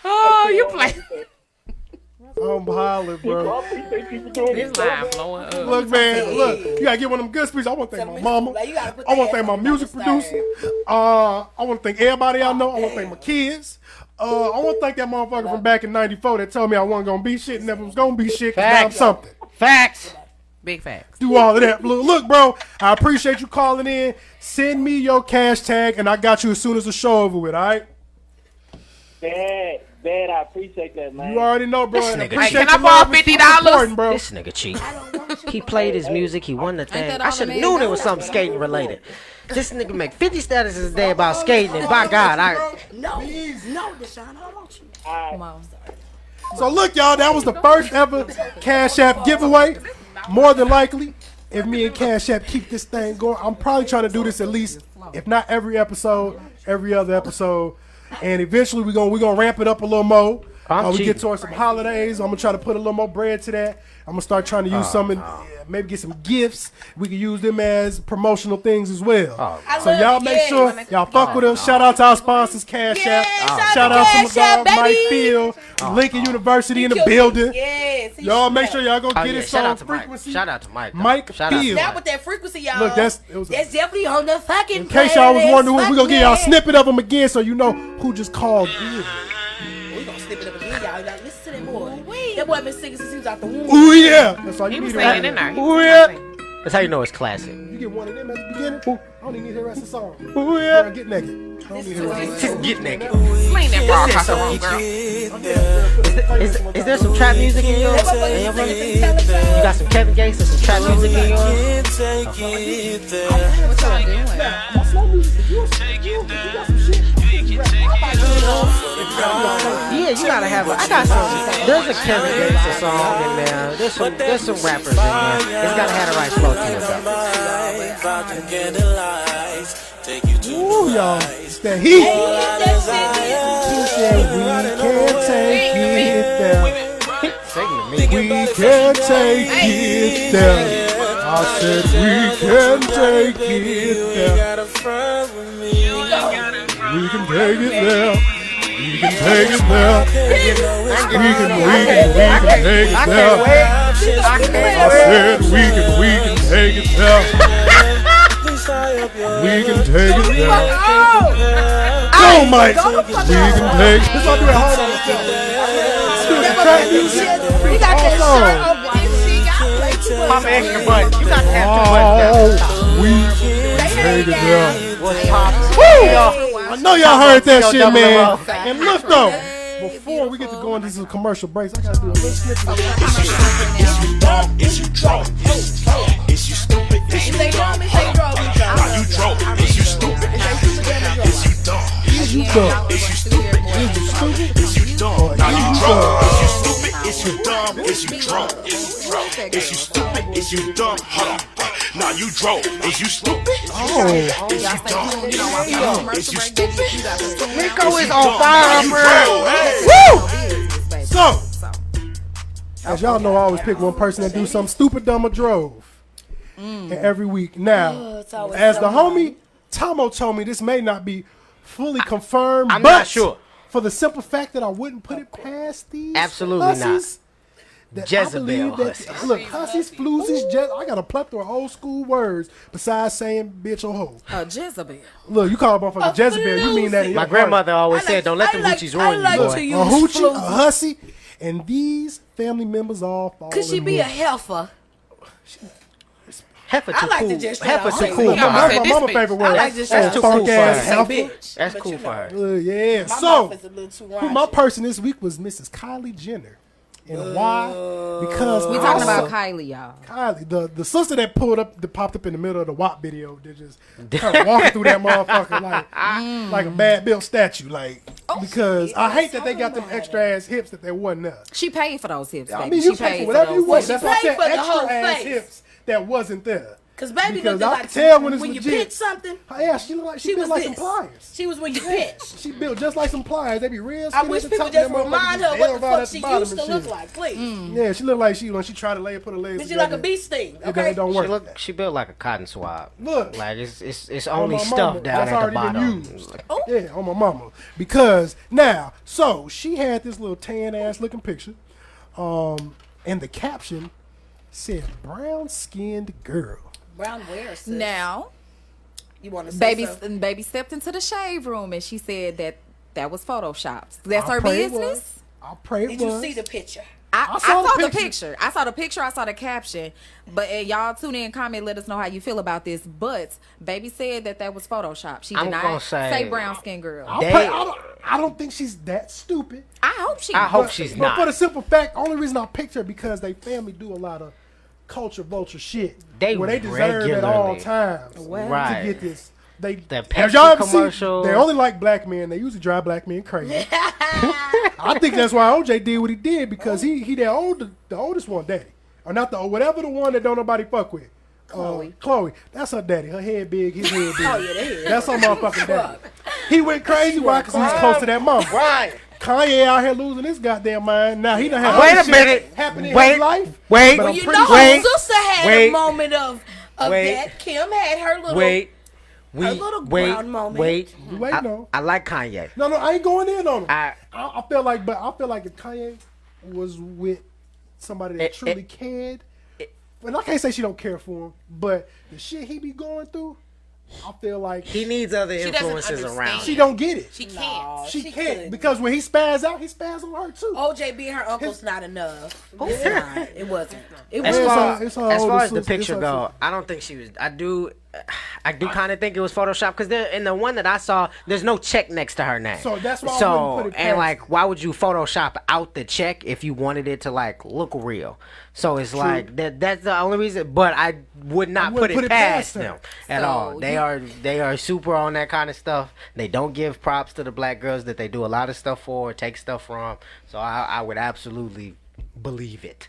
Oh, you play. I'm hollering, bro. This line blowing up. Look, man, look, you gotta get one of them good speeches. I want to thank my mama. I want to thank my music producer. I want to thank everybody I know. I want to thank my kids. I want to thank that motherfucker from back in '94 that told me I wasn't gonna be shit and never was gonna be shit. 'Cause now I'm something. Facts. Big facts. Do all of that. Look, bro, I appreciate you calling in. Send me your cash tag, and I got you as soon as the show over with. All right. Bad, I appreciate that, man. You already know, bro. This and I nigga appreciate cheap. Can I your borrow love. It's $50? important, bro. This nigga cheap. He played his music. He won the thing. that I all should the have man knew there was knows? something skating related. This nigga make 50 statuses a day about skating, and by God, No, Deshaun, I don't want you. Come on. So look, y'all, that was the first ever Cash App giveaway. More than likely, if me and Cash App keep this thing going, I'm probably trying to do this at least, if not every episode, every other episode. And eventually we're gonna ramp it up a little more. We get towards some holidays. I'm gonna try to put a little more bread to that. I'm gonna start trying to use maybe get some gifts. We can use them as promotional things as well. So y'all make sure y'all fuck with us. Shout out to our sponsors, Cash App. Shout out to my dog Mike Field, Lincoln University in the building. Y'all make sure y'all go get it on frequency. Shout out to Mike. Mike Field. Not with that frequency, y'all. Look, that's definitely on the fucking. in case y'all was wondering, we're gonna get y'all a snippet of them again so you know who just called in. We gonna snip it up again, y'all. Like, listen to that boy. That boy been singing since he was out the womb. Ooh yeah, that's all you He was need. saying in there. Ooh yeah. That's how you know it's classic. You get one of them at the beginning. I don't even need to hear the rest of the song. Ooh yeah. Get naked. I don't need to hear the rest of the song. Just get naked. Sling that bra across the room, girl. Is there some trap music in yours? You got some Kevin Gates and some trap music in yours? What y'all doing? Yeah, you gotta have I got some. There's a Kevin Gates song in there. There's some rappers in there. It's gotta have the right flow to it. Ooh, y'all. It's that heat. He said we can't take it down. We can take it down. I said we can take it down. We can take it down. We can take it down. We can take it down. I said we can take it down. We can take it down. Go, Mike. We can take it. This all do it hard on the We got that shirt over. Mama extra butt. You got to have Oh, we can take it down. What's poppin'? Woo! I know y'all heard that shit, man. And look though, before we get to go into some commercial breaks, I gotta do a little snippet. Is you dumb? Is you drunk? Is you stupid? Is you dumb? Are you drunk? Is you stupid? Is you dumb? Is you dumb? Is you stupid? Is you stupid? Is you dumb? Are you drunk? Is you stupid? Is you dumb? Is you drunk? Is you stupid? Is you dumb? Hold on. Now you drunk. Is you stupid? Oh. Is you dumb? Is you stupid? Nico is on fire, Woo! So, as y'all know, I always pick one person that do something stupid, dumb, or drove. And every week. Now, as the homie Tommo told me, this may not be fully confirmed. I'm but not sure. For the simple fact that I wouldn't put it past these Absolutely hussies, not. that Jezebel I believe that, hussies. look, hussies, floozies, I got a plethora of old school words besides saying bitch or hoe. Jezebel. Look, you call a motherfucker Jezebel, you mean that in My your grandmother always said, don't let the hoochies ruin you, boy. A hoochie, a hussy, and these family members all fall Could she in be a one. heifer? Heifer I too like to cool. just Heifer straight too up cool. say My mama favorite word. I like just That's too cool funk for ass her. heifer. bitch. That's But cool you for know, her. Yeah. My So, mouth is a little too who my raunchy. person this week was Mrs. Kylie Jenner. And why? Because We I talking saw- about Kylie, y'all. Kylie, the sister that popped up in the middle of the WAP video, that just kind of walking through that motherfucker like a bad built statue, like because I hate that they got them extra ass hips that they wasn't there. She paid for those hips, baby. I mean, you she pay paid for whatever you those want. hips. That's why I paid said for the extra whole ass face. hips that wasn't there. Cause baby Because looked I like can tell when when it's you legit. pitch something. Yeah, she look like she built was like some this. pliers. She was when you pitch. She built just like some pliers. They be real I skinny wish at the people top, just and that remind motherfucker her just what nailed the right fuck at she the bottom used and to look shit. like, please. Yeah, she looked like she when she tried to put her legs Bitch, you like a together, bee sting, it okay? don't work. She built like a cotton swab. Look. Like it's On only my stuff mama, down that's at the already been bottom. used. Yeah, on my mama. Because now, so she had this little tan ass looking picture, and the caption said "brown skinned girl." Brown wear, sis. Now, you want to say baby stepped into the shave room and she said that was photoshopped. That's I her pray it business. was. I pray it Did was. you see the picture? I saw the picture. I saw the picture. I saw the caption. But y'all tune in, comment, let us know how you feel about this. But baby said that was Photoshop. She did I'm not gonna say brown skin girl. I don't think she's that stupid. I hope she. I hope But- she's but not. for the simple fact, only reason I picked her because they family do a lot of culture vulture shit. They where they deserve at all regularly. times Right. to get this. They The have Pepsi y'all ever seen- commercial. they only like black men. They usually drive black men crazy. I think that's why OJ did what he did because he the oldest one, daddy, or not whatever the one that don't nobody fuck with. Chloe, that's her daddy. Her head big, his head big. Oh, yeah, they head That's her motherfucking daddy. He went crazy. Why? Because he was close to that mama. Right. Kanye out here losing his goddamn mind. Now he done had Wait other a shit minute. happen in Wait. his life. Wait. but Well, I'm you pretty know, sure- her sister had Wait. a moment of Wait. that. Kim had her little. We A little wait, brown moment. wait. We waiting on. I like Kanye. No, I ain't going in on him. I I feel like if Kanye was with somebody that truly cared, and I can't say she don't care for him, but the shit he be going through, I feel like he needs other She doesn't influences understand. around. she don't get it. She can't. She can't couldn't. because when he spaz out, he spaz on her too. OJ being her uncle's not enough. It's not. It wasn't. It As was. far, it's her as, older far as the sister, it's picture her go, sister. I don't think she was. I do kind of think it was Photoshop because in the one that I saw, there's no check next to her name. So that's why I wouldn't put it and past like, why would you Photoshop out the check if you wanted it to like look real? So it's like that's the only reason. But I would not wouldn't put it past her. them at So all. They are super on that kind of stuff. They don't give props to the black girls that they do a lot of stuff for, or take stuff from. So I would absolutely believe it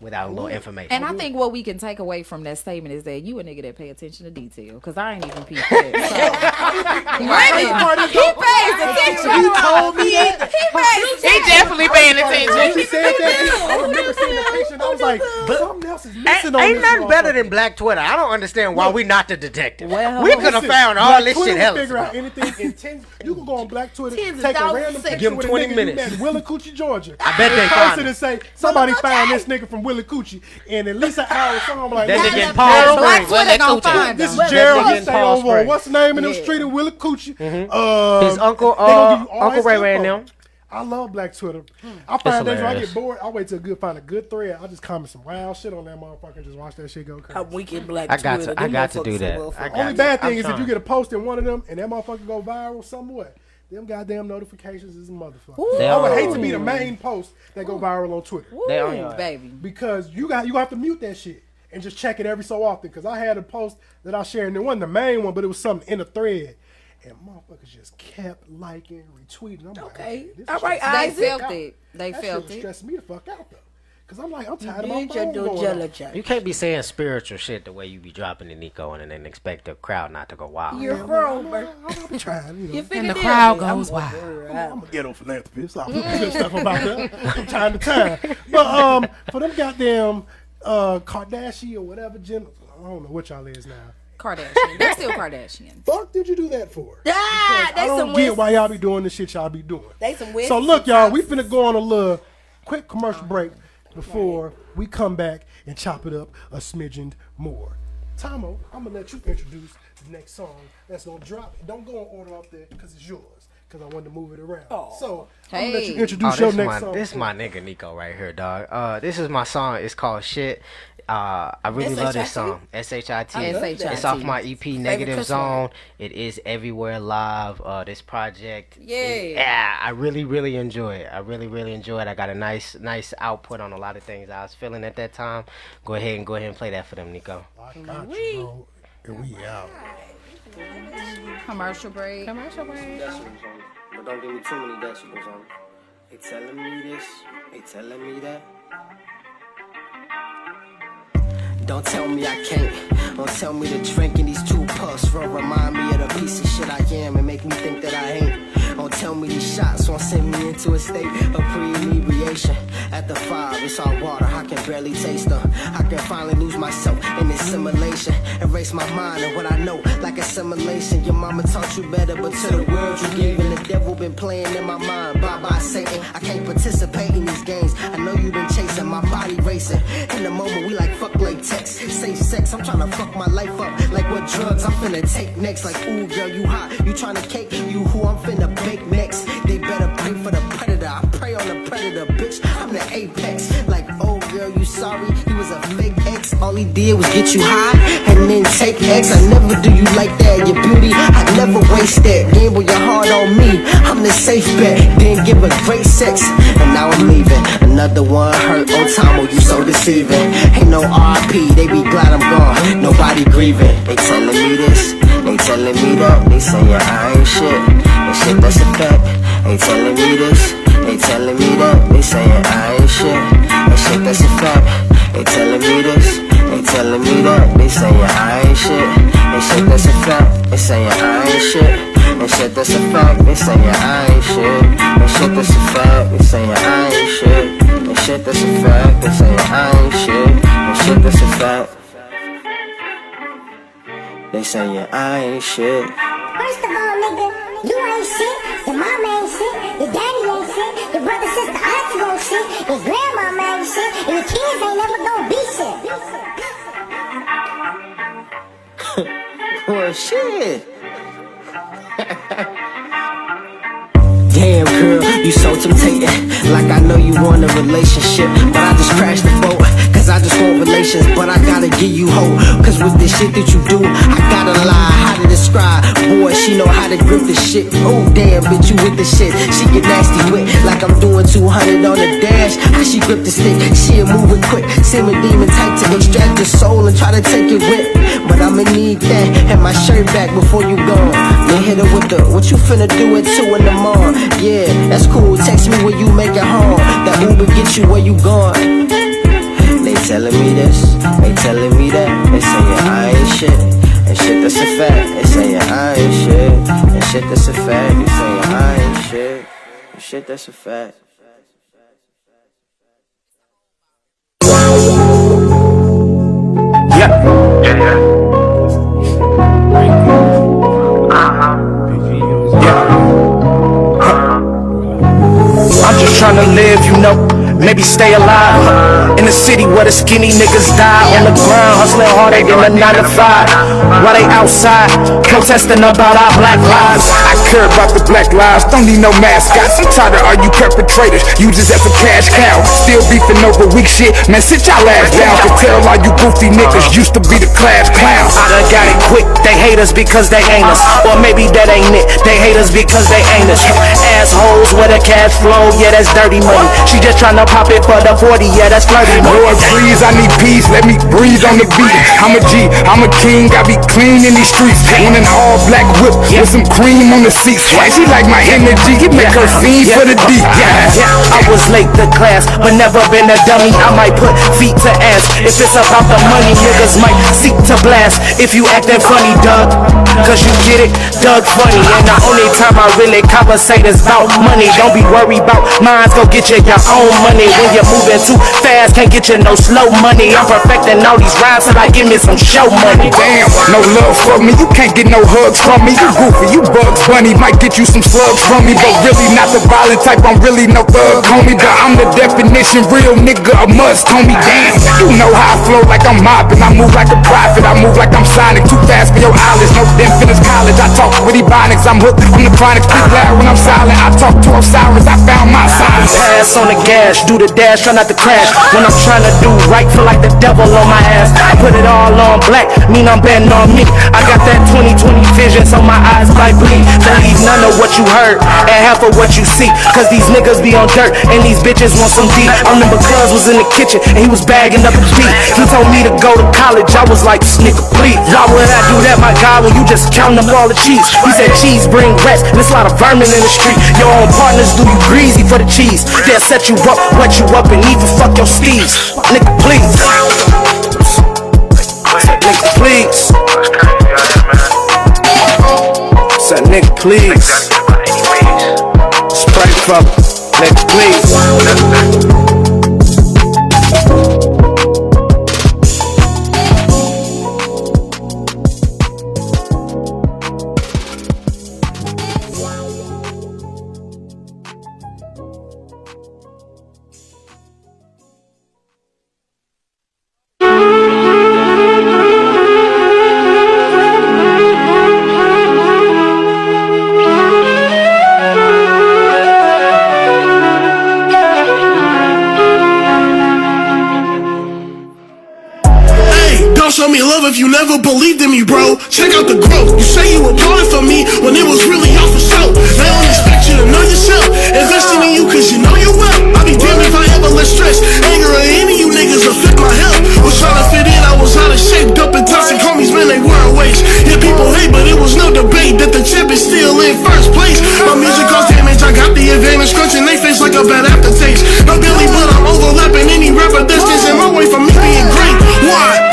without a little information. And I think what we can take away from that statement is that you a nigga that pay attention to detail. Because I ain't even peeped that. Women, he pays attention. He told me that. He pays He definitely paying When attention. she said that, I remember seeing the picture and I was like, something else is missing on Ain't this nothing better motherfucker. than Black Twitter. I don't understand why we not the detective. Well, we could have Listen, found all Black this Twitter shit will hella. figure out anything in 10. You can go on Black Twitter, Tens of take a thousands random of picture Give 'em with a 20 nigga minutes. you met in Willacoochee, Georgia. I bet they and find post it him. and say somebody found this nigga from Willacoochee, and at least an hour song I'm like, That this nigga is in Palm Gerald- Black Springs. Twitter gonna find This them. is Gerald. nigga He in say Palm over Springs. what's the name in them Yeah. street of Willacoochee? His uncle, they gonna give you all Uncle his Ray Ray and info. them. I love Black Twitter. I find days when I hilarious. get bored, I wait till find a good thread. I just comment some wild shit on that motherfucker and just watch that shit go crazy. I'm weak in Black I got Twitter. to- I Them got to motherfuckers do that. well for I real. got Only to. bad I'm thing is if trying. you get a post in one of them and that motherfucker go viral somewhat, them goddamn notifications is a motherfucker. They I would are- hate to be the main post that go viral on Twitter They on Ooh, your ass. baby. because you have to mute that shit and just check it every so often. Because I had a post that I shared and it wasn't the main one, but it was something in a thread. And motherfuckers just kept liking, retweeting. I'm like, Okay. this All shit right, They Isaac. felt it. They that felt shit was it. stressing me the fuck out though. Cause I'm like, I'm tired of my Did your phone due going off. diligence. You can't be saying spiritual shit the way you be dropping the Nico and then expect the crowd not to go wild. You're grown, bro. I'm trying, you know. You And figured the it crowd out. goes wild. I'm a ghetto philanthropist. I'll put good stuff about that from time to time. But for them goddamn Kardashian or whatever, Jenner, I don't know what y'all is now. Kardashian. They're still Kardashians. Fuck did you do that for? Ah, I they don't some get West. why y'all be doing the shit y'all be doing. They some West. So look, y'all, we finna go on a little quick commercial break before we come back and chop it up a smidgen more. Tommo, I'm gonna let you introduce the next song that's gonna drop. Don't go and order off there because it's yours. Because I wanted to move it around. So I'm gonna let you introduce your next song. This is my nigga Nico right here, dog. This is my song. It's called Shit. I really love this song. S-H-I-T. It's off my EP, Negative Zone. It is everywhere live. This project. Yeah, I really enjoy it. I really enjoy it. I got a nice output on a lot of things I was feeling at that time. Go ahead and play that for them, Nico. I got you, bro. And we out. Commercial break. But don't give me too many decibels on it. They telling me this, they telling me that. Don't tell me I can't. Don't tell me to drink in these 2 puffs. Remind me of the piece of shit I am and make me think that I ain't. Don't tell me these shots won't send me into a state of pre-inebriation. At the 5, it's all water, I can barely taste them. I can finally lose myself in assimilation. Erase my mind and what I know, like assimilation. Your mama taught you better, but to the world you gave. And the devil been playing in my mind. Bye-bye, Satan. I can't participate in these games. I know you been chasing, my body racing. In the moment, we like fuck latex. Safe sex, I'm tryna fuck my life up. Like what drugs I'm finna take next. Like, ooh, girl, you hot. You tryna cake, you who I'm finna bake next. They better pray for the predator. I pray on the predator, bitch. I'm the apex. Like, oh, girl, you sorry. He was a fake ex. All he did was get you high and then take X. I never do you like that. Your beauty, I never waste that. Gamble your heart on me. I'm the safe bet. Then give her great sex. And now I'm leaving. Another one hurt. Oh, Tommo, you so deceiving. Ain't no RP. They be glad I'm gone. Nobody grieving. They telling me this. They telling me that. They saying I ain't shit. And shit, that's a fact. They telling me this. They telling me that. They saying I ain't shit. And shit, that's a fact. They telling me this. They telling me that. They saying I ain't shit. And shit, that's a fact. They saying I ain't shit. And shit, that's a fact. They saying I ain't shit. And shit, that's a fact. They saying I ain't shit. And shit, that's a fact. They saying I ain't shit. And shit, that's a fact. They saying I ain't shit. First of all, nigga, you ain't shit. Your mama ain't shit. Your daddy ain't shit. Your brother, sister, auntie ain't shit. Your grandmama ain't shit. And your kids ain't never gonna be shit. Well, shit. Damn, girl, you so temptating. Like I know you want a relationship, but I just crashed the boat. Cause I just want relations, but I gotta give you hope. Cause with this shit that you do, I gotta lie. How to describe? Boy, she know how to grip the shit. Oh, damn, bitch, you with the shit. She get nasty with, like I'm doing 200 on the dash. How she grip the stick? She moving quick. Seeming demon type to extract your soul and try to take it with. But I'ma need that and my shirt back before you gone. Then hit her with the, what you finna do at 2 in the morning? Yeah, that's cool. Text me when you make it home. That Uber get you where you going. They telling me this, they telling me that. They saying I ain't shit, and shit that's a fact. They saying I ain't shit, and shit that's a fact. They saying I ain't shit, and shit that's a fact. I'm just tryna live, you know, maybe stay alive. In the city where the skinny niggas die on the ground, hustling harder than a 9 to 5. While they outside, protesting about our black lives. I care about the black lives, don't need no mascots. I'm tired of all you perpetrators, use us as a cash cow. Still beefing over weak shit, man, sit y'all ass down. Can tell all you goofy niggas used to be the class clowns. I done got it quick, they hate us because they ain't us. Or maybe that ain't it, they hate us because they ain't us. Assholes where the cash flow, yeah, that's dirty money. She just tryna pop it for the 40, yeah, that's flirty money. Lord, please, I need peace, let me breathe on the beat. I'm a G, I'm a king, I be clean in these streets. In an all black whip with some cream on the seats. Why she like my energy, it make her fiend for the deep. I was late to class, but never been a dummy. I might put feet to ass. If it's about the money, niggas might seek to blast. If you acting funny, Doug, cause you get it, Doug funny. And the only time I really conversate is about money. Don't be worried about mines, go get you your own money. When you're moving too fast, can't get you no slow money. I'm perfecting all these rhymes till I give me some show money. Damn, no love for me, you can't get no hugs from me. You goofy, you Bugs Bunny, might get you some slugs from me, but really not the violent type, I'm really no thug, homie. But I'm the definition, real nigga, a must, homie. Damn, you know how I flow like I'm mopping, I move like a prophet, I move like I'm Sonic, too fast for your eyelids, no didn't finish college, I talk with Ebonics, I'm hooked on the chronic, speak loud when I'm silent, I talk to Osiris, I found my silence. Pass on the gas, do the dash, try not to crash. When I'm trying to do right, feel like the devil on my ass. I put it all on black, mean I'm betting on me. I got that 20/20 vision, so my eyes might bleed. Believe none of what you heard and half of what you see. Cause these niggas be on dirt and these bitches want some deep. I remember Cuz was in the kitchen and he was bagging up a beat. He told me to go to college, I was like, nigga, please. Why would I do that, my God, when you just counting up all the cheese? He said cheese bring rest, there's a lot of vermin in the street. Your own partners do you greasy for the cheese. They'll set you up, wet you up, and even fuck your steeds. Nigga, please. Nigga, please. Said nigga, please. Spray fuck, nigga, please. Show me love if you never believed in me, bro. Check out the growth. You say you were pulling for me when it was really all for show. They don't expect you to know yourself. Investing in you cause you know you well. I be damned if I ever let stress, anger, or any of you niggas affect my health. Was trying to fit in, I was out of shape, up and toxic homies, man, they were a waste. Yeah, people hate, but it was no debate that the champ is still in first place. My music caused damage, I got the advantage, scrunching they face like a bad aftertaste. No Billy, but I'm overlapping any rapper that's in my way from me being great. Why?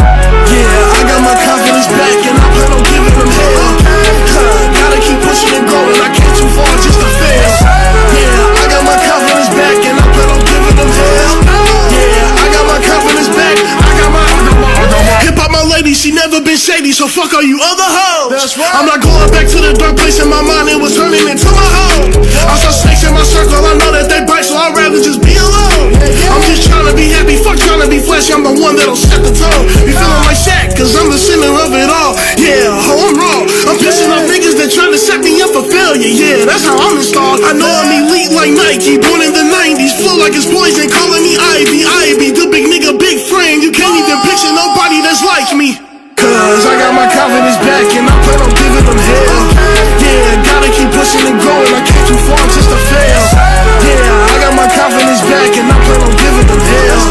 Yeah, I got my confidence back and I plan on giving them hell. Gotta keep pushing and going, I came too far just to fail. Yeah, I got my confidence back and I plan on giving them hell. Yeah, I got my confidence back, I got my hip-hop, my lady, she never been shady, so fuck all you other hoes. That's right. I'm not going back to the dark place in my mind, it was turning into my home. I saw snakes in my circle, I know that they bite, so I'd rather just be alone. I'm just trying to be happy, fuck trying to be flashy, I'm the one that'll set the tone. Be feeling like Shaq, cause I'm the center of it all. Yeah, I'm wrong. I'm pissing off niggas that trying to set me up for failure. Yeah, that's how I'm installed. I know I'm elite like Nike, born in the 90s, flow like it's poison, calling me Ivy, the big nigga, big frame. You can't even picture nobody that's like me. Cause I got my confidence back and I plan on giving them hell. Yeah, gotta keep pushing and going, I came too far just to fail. Yeah, I got my confidence back and I plan on giving them hell.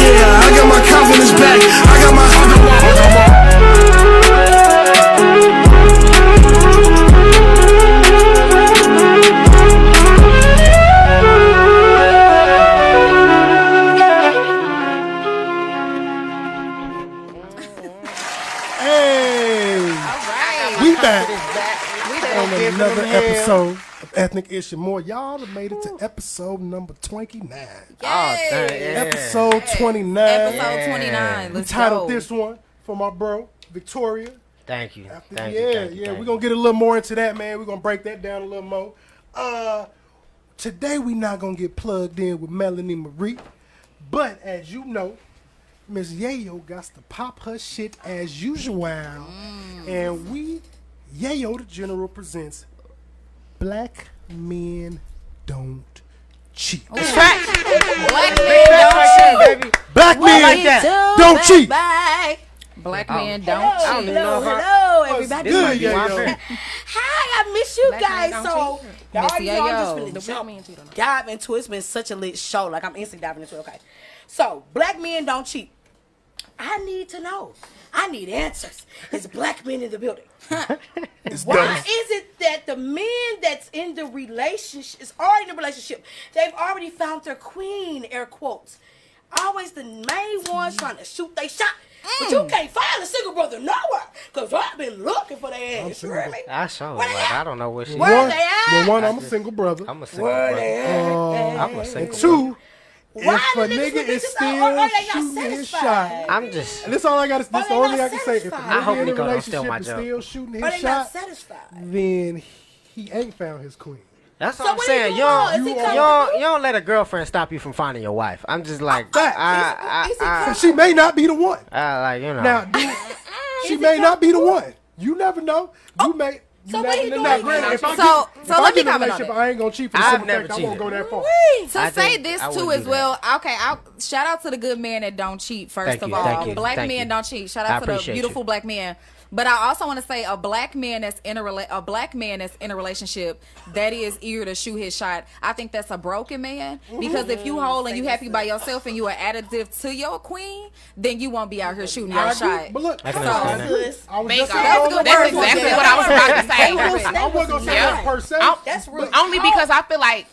Yeah, I got my confidence back, I got my another episode of Ethnic Ish and More. Y'all have made it to episode number 29. Episode 29. Episode 29. We Let's titled go. this one for my bro, Victoria. Thank you. Thank you. We're going to get a little more into that, man. We're going to break that down a little more. Today, we're not going to get plugged in with Melanie Marie. But as you know, Miss Yayo got to pop her shit as usual. And Yayo the General presents Black Men Don't Cheat. That's right. Black men don't cheat. Black men don't cheat. Black men don't cheat. Hello, everybody. Good, Yayo. Hi, I miss you Black guys. men So, don't cheat. y'all, Miss I'm just Yayo. finna dive into it. It's been such a lit show. Like, I'm instantly diving into it. Okay. So, black men don't cheat. I need to know. I need answers. There's black men in the building. Why is it that the men that's in the relationship is already in the relationship? They've already found their queen, air quotes. Always the main ones trying to shoot they shot. But you can't find a single brother nowhere. Because I've been looking for their ass. You hear me? I saw like, I don't know what she Where they at? Well, one, I'm a single brother. I'm a single Where brother. they at? I'm a single And two, Why if a the niggas nigga with is bitches still are they not shooting his satisfied? shot, I'm just. and this all I got. This the they only thing not I can say. If a satisfied? I hope nigga in a Nico don't steal relationship my is job. still shooting Are his they not shot, satisfied? then he ain't found his queen. That's So what I'm what saying. he You don't, doing? Is you, he don't, comfortable? you don't let a girlfriend stop you from finding your wife. I'm just like, So she may not be the one. like you know. Now, she may not be the one. You never know. So what he doing? Now, granted, if I let me get in a comment on relationship, it. I ain't gonna cheat for the I've simple never fact I won't cheated. go that far. To I say think this I too wouldn't as do well. Okay, shout out to the good men that don't cheat. First Thank of you, all, thank you, black thank men you. don't cheat. Shout I out to the appreciate beautiful you. black men. But I also want to say a black man that's in a relationship that is eager to shoot his shot. I think that's a broken man, because if you whole and you happy by yourself and you are additive to your queen, then you won't be out here shooting your shot. But look, I can understand that. I was Bingo. just That's exactly what I was about to say. I wasn't gonna say that per se. That's real. Only because I feel like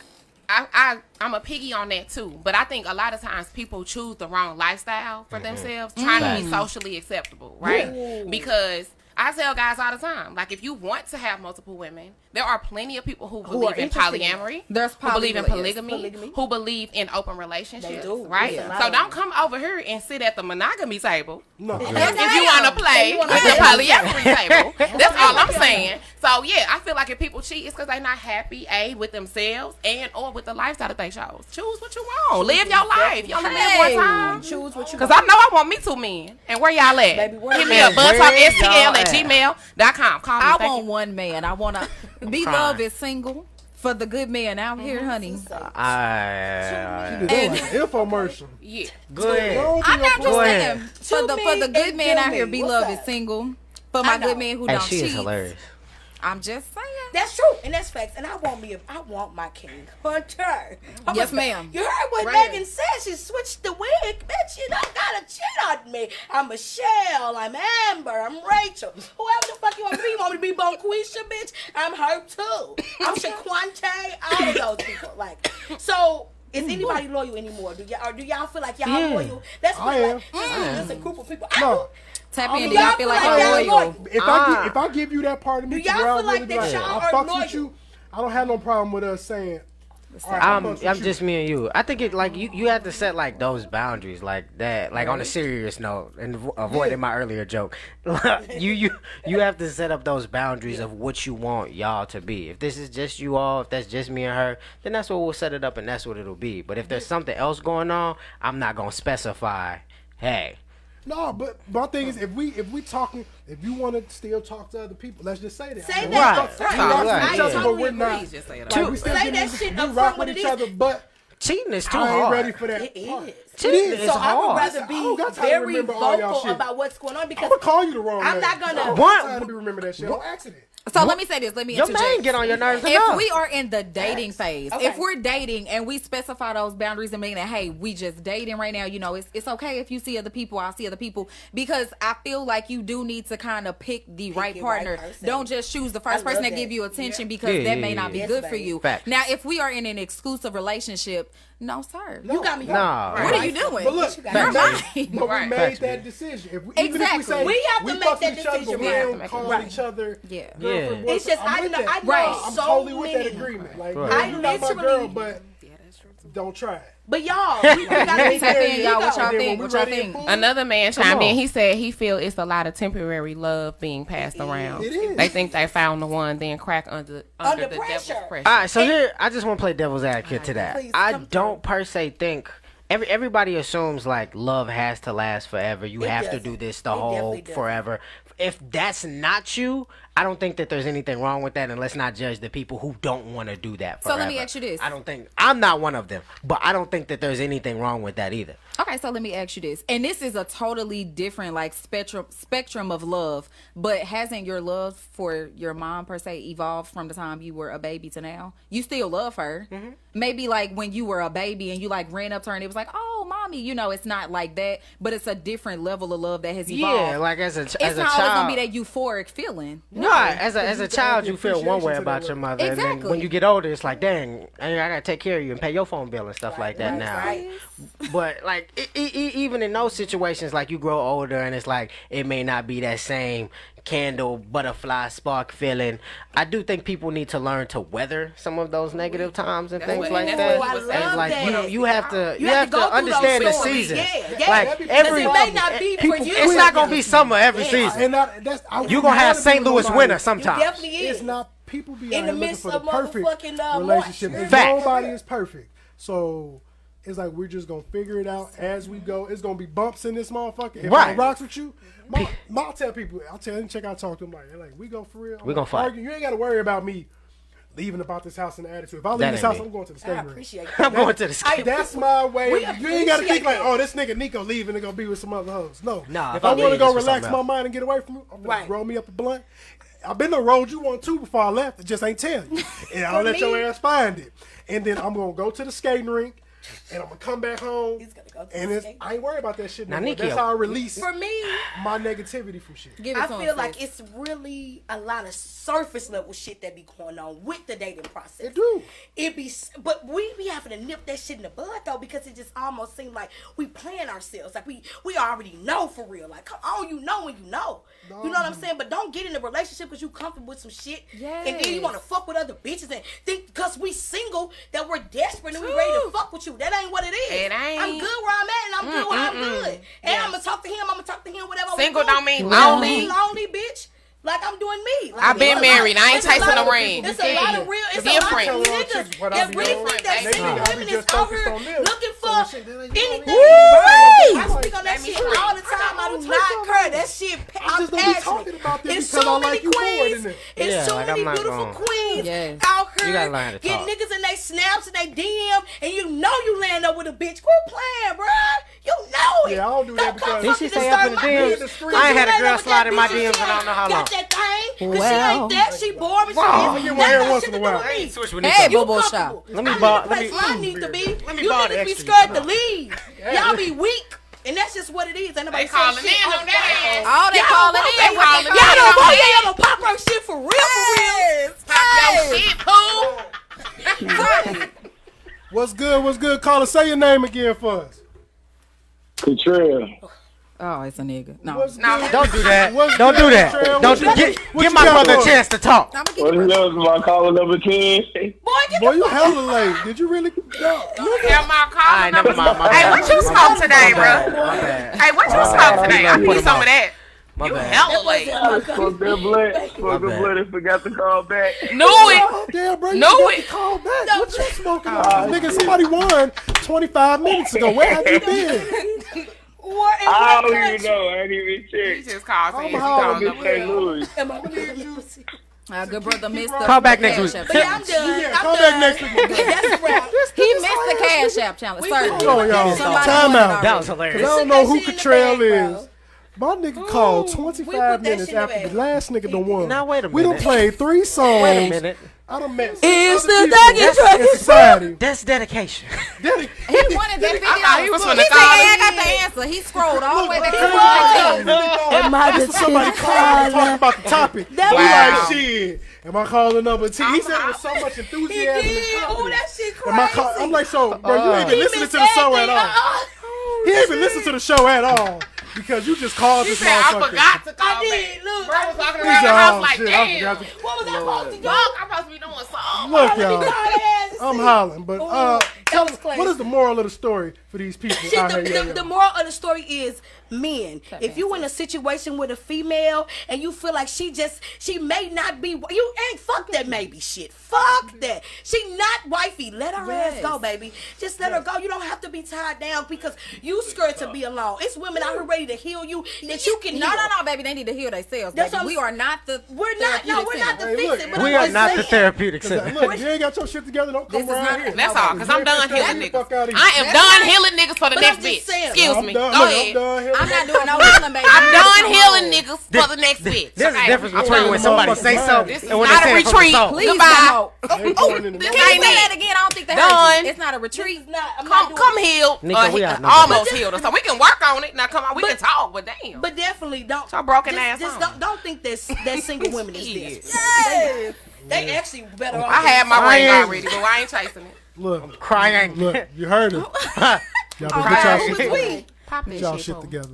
I'm a piggy on that too. But I think a lot of times people choose the wrong lifestyle for themselves, trying to be socially acceptable, right? Because I tell guys all the time, like, if you want to have multiple women, there are plenty of people who believe in polyamory, who believe in polygamy, who believe in open relationships, right? Yeah. So don't come over here and sit at the monogamy table. No. If you want to play at the polyamory table. That's all I'm saying. So, yeah, I feel like if people cheat, it's because they're not happy, with themselves and or with the lifestyle that they chose. Choose what you want. Live your life. You only live one time. Choose what you Because I know I want me 2 men. And where y'all at? Baby, where Hit me y'all up, buzztalkstl@gmail.com. Call me. I Thank want you. one man. I want to be love is single for the good man out here, honey. She did that like an infomercial. Yeah. Go ahead. I'm not just Go ahead. saying for the good and man out kill here, me. be What's love up? is single. For my good man who Hey, don't she cheat. is hilarious. I'm just saying. That's true, and that's facts. And I want my king Hunter. Yes, ma'am. You heard what Right. Megan said? She switched the wig. Bitch, you don't gotta cheat on me. I'm Michelle. I'm Amber. I'm Rachel. Whoever the fuck you want me to be. You want me to be Bonquisha, bitch? I'm her too. I'm Shaquante. All of those people. Like, so. Is anybody loyal anymore? Do y'all feel like y'all loyal? That's what I am. That's a group of people. No. Tap I in. mean, Do y'all feel like y'all you're loyal? If I give you that part of me, Do y'all to where I feel like really be that y'all I are fucks loyal? with you. I don't have no problem with us saying. All right, I fucks with I'm you. just me and you. I think it like you have to set like those boundaries like that, like on a serious note, and avoiding my earlier joke. you have to set up those boundaries of what you want y'all to be. If this is just you all, if that's just me and her, then that's what we'll set it up and that's what it'll be. But if there's something else going on, I'm not gonna specify. Hey. No, but my thing is, if we talking, if you want to still talk to other people, let's just say that. Say I mean, that. we Right. rock Right. with each other, I but we're totally not. agree. Just say it. Like, we still Say getting that this- shit we up front rock what with it each is. other, but Cheating is too I ain't hard. ready for that. It part. is. Cheating It is So I would hard. rather I be don't got time to very remember all y'all vocal shit. about what's going on I'm because gonna call you the wrong I'm name. not gonna- I don't What? have time to be remember that shit on accident. So let me say this. Let me Your interject. man get on your nerves If enough. we are in the dating phase, Okay. if we're dating and we specify those boundaries and mean that, hey, we just dating right now, you know, it's okay if you see other people, I'll see other people, because I feel like you do need to kind of pick the right your partner. right person. Don't just choose the I first person love that give that. you attention Yeah. because that may not be Yes, good for baby. you. Facts. Now, if we are in an exclusive relationship, no, sir. You got me. Nah. What are you doing? But look, got You're we mine. made, but Right. we made Facts, that man. decision. If we, Exactly. Even if we say We have to make fuck that with each other, decision. but we We have to don't make call it. each other. Yeah. girlfriend, Yeah. boyfriend. It's just, I'm I with know- that. I know Right. I'm so totally with that many- agreement. Like, Right. yeah, I you not my literally- girl, but don't try it. But y'all, we gotta be Tap in, very y'all. What ego. y'all And then think? when What we y'all ready to think? pull, Another man chimed on. in. He said he feel it's a lot of temporary love being passed around. It is. They think they found the one, then crack under the pressure. devil's pressure. All right, so here I just want to play devil's advocate to that. Please, I come don't per se think everybody assumes like love has to last forever. You It have to doesn't. do this the It whole definitely doesn't. forever. If that's not you, I don't think that there's anything wrong with that, and let's not judge the people who don't want to do that So forever. let me ask you this. I don't think I'm not one of them, but I don't think that there's anything wrong with that either. Okay, so let me ask you this. And this is a totally different like spectrum of love, but hasn't your love for your mom per se evolved from the time you were a baby to now? You still love her. Mm-hmm. Maybe like when you were a baby and you like ran up to her and it was like, "Oh, mommy," you know, it's not like that, but it's a different level of love that has evolved. Yeah, like as a It's as a not always gonna child. be that euphoric feeling. No, as a you child, can you feel one way appreciation to about that your love. mother, and then Exactly. when you get older, it's like, dang, I gotta take care of you and pay your phone bill and stuff like that now. Right. But like, even in those situations, like you grow older, and it's like it may not be that same candle butterfly spark feeling. I do think people need to learn to weather some of those negative times and things what- like that's that. what he was saying. And I like love you have to You have to go through understand the those stories. seasons. Yeah. Like 'Cause every it may not be for you. it's not gonna be summer every season. And that's You gonna have St. Louis winter sometimes. Definitely is. It's not people be In out the here looking midst for the of perfect motherfucking, relationship. March. And Fact. nobody is perfect. So it's like we're just gonna figure it out as we go. It's gonna be bumps in this motherfucker. If Right. I rocks with you, I'll tell people. I'll tell them check out, talk to them like we go for real. We gonna fight. You ain't gotta worry about me leaving about this house in the attitude. If I leave That this ain't house, me. I'm going to the skating I rink. appreciate I'm going to the skate. That's my way. We You ain't got to think like, appreciate oh, this nigga Nico leaving and gonna be with some other hoes. No. Nah, If I want to leave, go it's for relax something my else. mind and get away from you, I'm gonna Right. roll me up a blunt. I've been to rolled you one too before I left. It just ain't tell you. And I'll let your ass find it. And then I'm gonna go to the skating rink. And I'm gonna come back home, and I ain't worried about that shit no Now, more. Nikki, That's how I release For me, my negativity from shit. I feel like it's really a lot of surface level shit that be going on with the dating process. It do. But we be having to nip that shit in the bud though, because it just almost seems like we playing ourselves. Like we already know for real. Like come on, you know when you know. You know what I'm saying? But don't get in a relationship because you comfortable with some shit, and then you want to fuck with other bitches and think because we single that we're desperate and we ready to fuck with you. That ain't what it is. It ain't. I'm good where I'm at, and I'm good where I'm good. And I'm gonna talk to him. Whatever. Single we do. don't mean Lonely, lonely. bitch. Like I'm doing me. Like, I've been married. I ain't it's a chasing lot a of- ring. It's a lot of real. It's Different. a lot of niggas that really think that They single think women is out here looking for anything. Woo! I speak on that shit all the time. I do not care. That shit. I'm just don't be talking passionate. about this It's because so I many like you more than queens. it. It's Yeah, so like, many I'm not beautiful gonna- queens Yes. out You here gotta learn to getting talk. niggas in they snaps and they DM, and you know you land up with a bitch. Quit playing, bruh. You know it. Yeah, I don't do that because Did she stay up in the DMs? I ain't had a girl slide in my DMs in I don't know how long. Got that thing? Cause Well. she ain't that. She boring. She I ain't get one here got once shit in a to do while. with me. Switch with Hey, Nico. Bobo Shop. Let me I'm borrow. in the place where I need to be. Let me You borrow the niggas be extra. scared to leave. Y'all be weak. And that's just what it is. Ain't nobody They calling saying shit. in on that ass. Oh, they Y'all calling don't in. want- What they Y'all don't calling want in? y'all don't pop her shit for real. Pop your shit, poo. What's good? What's good? Caller, say your name again for us. Latrell. Oh, it's a nigga. No. What's No, good? Don't do that. What's Don't good, do that. Latrell? Don't What you- what give you my got brother a for chance to talk. I'm gonna What get is my caller number 10? Boy, you hella late. Did you really? No. Yeah, my All call right, never mind. My Hey, bad. what you My smoke today, My bad. bro? My bad. Hey, what you smoke today? I Put need him some on. of that. My You bad. hella late. Fuck that blood. Fuck My the bad. blood and forgot to call back. Knew it. Damn, bro, you Know forgot it. to call back. What you smoking on? Nigga, somebody won 25 minutes ago. Where have you been? I don't even know. I ain't even He checked. just called saying he I'm called I'm in number. St. Louis. Good brother missed the Call back next week. Cash App But yeah, I'm challenge. done. Yeah, I'm call done. back next week. That's a wrap. He missed the Cash App challenge. Certainly. Oh, y'all. Somebody Time won it out. already. That was Cause I hilarious. don't know who that shit in the Catrell bag, bro. is. My nigga called 25 put that minutes shit in the after bag. the last nigga done won. Now, wait a We done minute. played 3 songs. Wait a minute. I done met 6 It's other the people Dougie Truck in society. That's dedication. He wanted that video. I thought he was He finna said, call "Hey, I him got the in." answer." He scrolled all the way back to Am 2019. I somebody calling talking about the topic? That We was- like, shit. Am I calling number 10? He said it with so much He enthusiasm did. and Oh, confidence. that shit Am I crazy. I'm like, so, bro, you ain't been He listening missed to the show at everything. all. He ain't been listening to the show at all because you just called He this said, I motherfucker. forgot to call I did. back. Look, Bro was walking He around said, the house oh, like, shit, I damn. forgot to- what was I supposed to do? Fuck, I'm supposed to be doing something. Look, y'all. I'm hollering, but that was crazy. what is the moral of the story for these people See, out here? the moral of the story is men. If you in a situation with a female and you feel like she may not be, you ain't fuck that maybe shit. Fuck that. She not wifey. Let her ass go, baby. Just let her go. You don't have to be tied down because you scared to be alone. It's women out here ready to heal you that you can No, heal. no, baby. They need to heal themselves. That's Baby. what We are not the. We're not. No, we're not the Hey, fix look, it. But We I'm are just not the saying. therapeutic Cause, center. look, you ain't got your shit together. Don't come This is around not- here. That's all, because I'm done healing Get the fuck niggas. out of I here. am done healing niggas for the But next I'm just bitch. saying. Excuse I'm me. done. Go Look, ahead. I'm done here. I'm not doing no healing, baby. I'm done healing niggas for the next bitch. There's a okay? difference I'm between done. when somebody say something This is and when not they a say it from the retreat. soul. Please Goodbye. don't. This Can you ain't say it. that again? I don't think they Done. heard you. It's not a retreat. Come healed. Nico, we out. Almost healed. So we can work on it. Now come on, we can talk, but damn. But definitely don't. So broken just, ass Just on. don't think that single women is Shit. this. They actually better off. I had my ring Crying. already, but I ain't chasing it. Look, Crying. look, you heard her. Y'all better get y'all shit, Pop get that y'all shit, shit boo. together.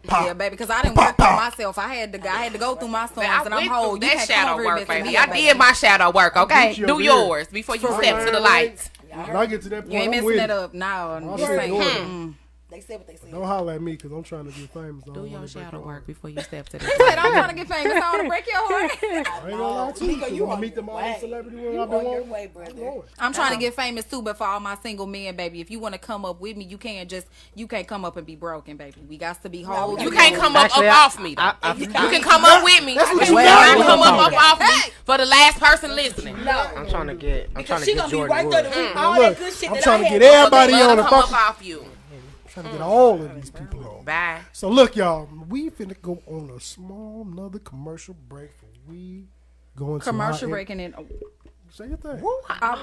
Yeah, baby, because I didn't work on myself. I had to go through my storms, I and I'm went whole. through You that can't shadow cover work, it for baby. me, I did my shadow work, okay? beat you Do over yours before you For step real. to the lights. When I get to that point, You ain't I'm missing with that it. up now. I'm I'll just say saying. no. they said what they said. Don't holler at me because I'm trying to get famous. Do your shadow work before you step to the He said, I'm trying to get famous. I want to break your heart. I ain't gonna lie to you. Nico, you When I on meet them your all way. celebrity You women I've on been your on. way, brother. I'm trying to get famous too, but for all my single men, baby, if you want to come up with me, you can't come up and be broken, baby. We got to be whole. You can't come up Actually, off me. Though. You can come up with me. That's what You you cannot got. come up off me for the last person listening. No. I'm trying to get She gonna be Jordan right there to Woods. read all Look, that good shit I'm that trying I to had. get everybody Let on them the come up fucking. off you. Trying to get all of these people on. Bye. So look, y'all, we finna go on a small another commercial break for we going to Commercial our breaking in. Say your thing.